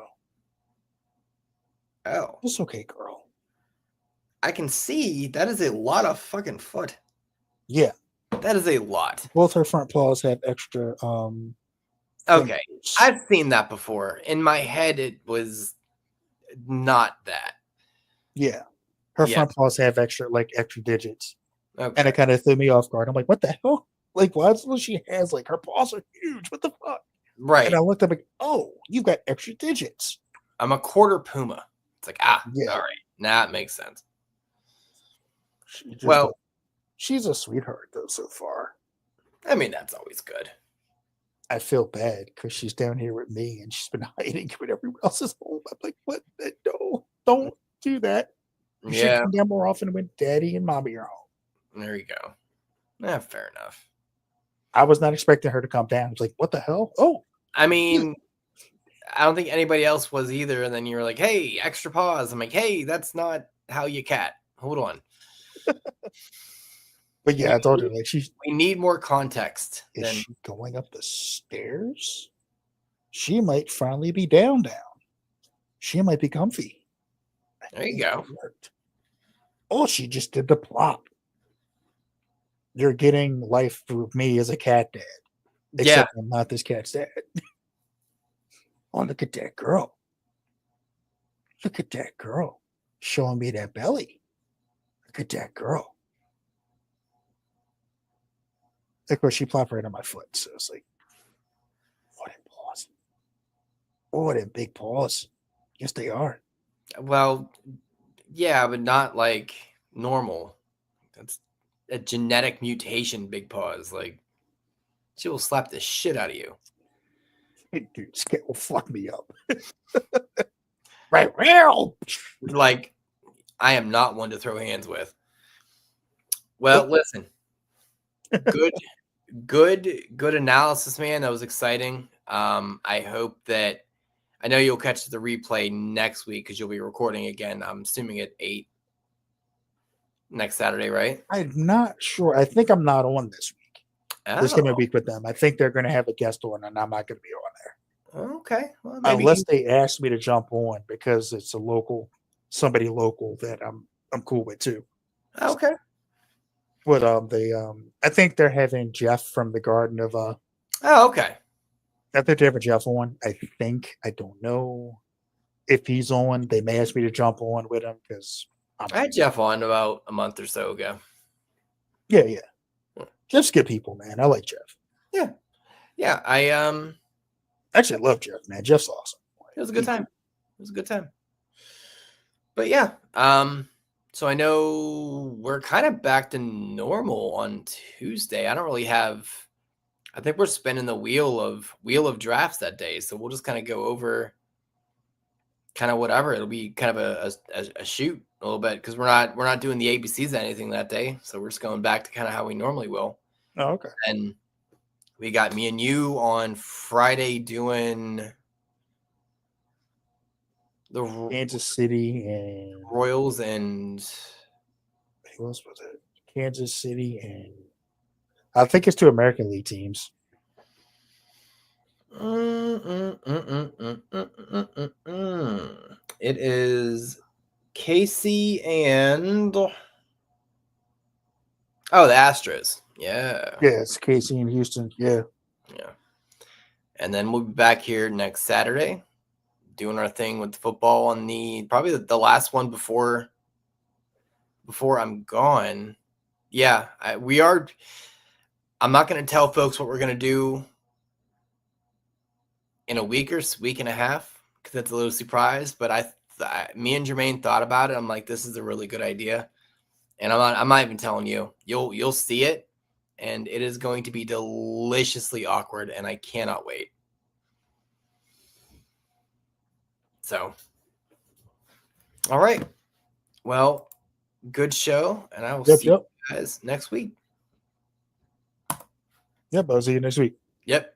A: Oh,
B: it's okay, girl.
A: I can see that is a lot of fucking foot.
B: Yeah,
A: That is a lot.
B: both her front paws have extra
A: Okay,
B: fingers.
A: I've seen that before. In my head, it was not that.
B: Yeah, her
A: Yeah.
B: front paws have extra digits, and
A: Okay.
B: it kind of threw me off guard. I'm like, what the hell? Like, why is what she has like her paws are huge? What the fuck? And I
A: Right.
B: looked up like, oh, you got extra digits.
A: I'm a quarter puma. It's like, all
B: Yeah,
A: right. Nah, it makes sense.
B: she just
A: Well,
B: she's a sweetheart though so far.
A: I mean, that's always good.
B: I feel bad because she's down here with me and she's been hiding when everyone else is home. I'm like, what? No, don't do that. You should
A: Yeah,
B: come down more often when daddy and mommy are home.
A: there you go. Yeah, fair enough.
B: I was not expecting her to come down. I was like, what the hell? Oh,
A: I
B: yeah.
A: mean, I don't think anybody else was either. And then you were like, hey, extra pause. I'm like, hey, that's not how you cat. Hold on.
B: But yeah,
A: We
B: I told her,
A: need,
B: like,
A: we need more context
B: is
A: than,
B: she going up the stairs? She might finally be down. She might be comfy. I
A: there you
B: think
A: go.
B: it worked. Oh, she just did the plop. You're getting life through me as a cat dad,
A: Yeah.
B: except I'm not this cat's dad. Oh, look at that girl. Look at that girl showing me that belly. Look at that girl. Of course, she plopped right on my foot. So it's like, oh, them paws. Oh, them big paws. Yes, they are.
A: Well, yeah, but not like normal. That's a genetic mutation, big pause. Like, she will slap the shit out of you.
B: Dude, this cat will fuck me up. Right. Well,
A: Like, I am not one to throw hands with. Well, listen, good, good analysis, man. That was exciting. I hope that I know you'll catch the replay next week because you'll be recording again. I'm assuming at 8 next Saturday, right?
B: I'm not sure. I think I'm not on this week. This
A: Oh,
B: coming week with them. I think they're going to have a guest on, and I'm not going to be on there
A: okay. Well,
B: unless
A: maybe.
B: they ask me to jump on because it's somebody local that I'm cool with too.
A: Okay.
B: But I think they're having Jeff from the Garden of
A: Oh, okay.
B: I think they have a Jeff on. I don't know if he's on. They may ask me to jump on with him because
A: I had Jeff on about a month or so ago.
B: yeah. Jeff's good people, man. I like Jeff.
A: Yeah. Yeah.
B: Actually, I love Jeff, man. Jeff's awesome.
A: It was a good time. It was a good time. But yeah, so I know we're kind of back to normal on Tuesday. I don't really have. I think we're spinning the wheel of drafts that day, so we'll just kind of go over kind of whatever. It'll be kind of a shoot a little bit because we're not doing the ABCs or anything that day, so we're just going back to kind of how we normally will.
B: Oh, okay.
A: And we got me and you on Friday doing the
B: Kansas City and
A: Royals and
B: who else was it? Kansas City and I think it's 2 American League teams.
A: It is Casey and the Astros. Yeah.
B: Yeah, it's KC and Houston. Yeah.
A: Yeah. And then we'll be back here next Saturday doing our thing with football on probably the last one before I'm gone. Yeah, we are. I'm not going to tell folks what we're going to do in a week and a half because that's a little surprise. But me and Jermaine thought about it. I'm like, this is a really good idea, and I'm not even telling you. You'll see it, and it is going to be deliciously awkward, and I cannot wait. So, all right. Well, good show, and I will see you guys next week.
B: Yep, I'll see you next week.
A: Yep.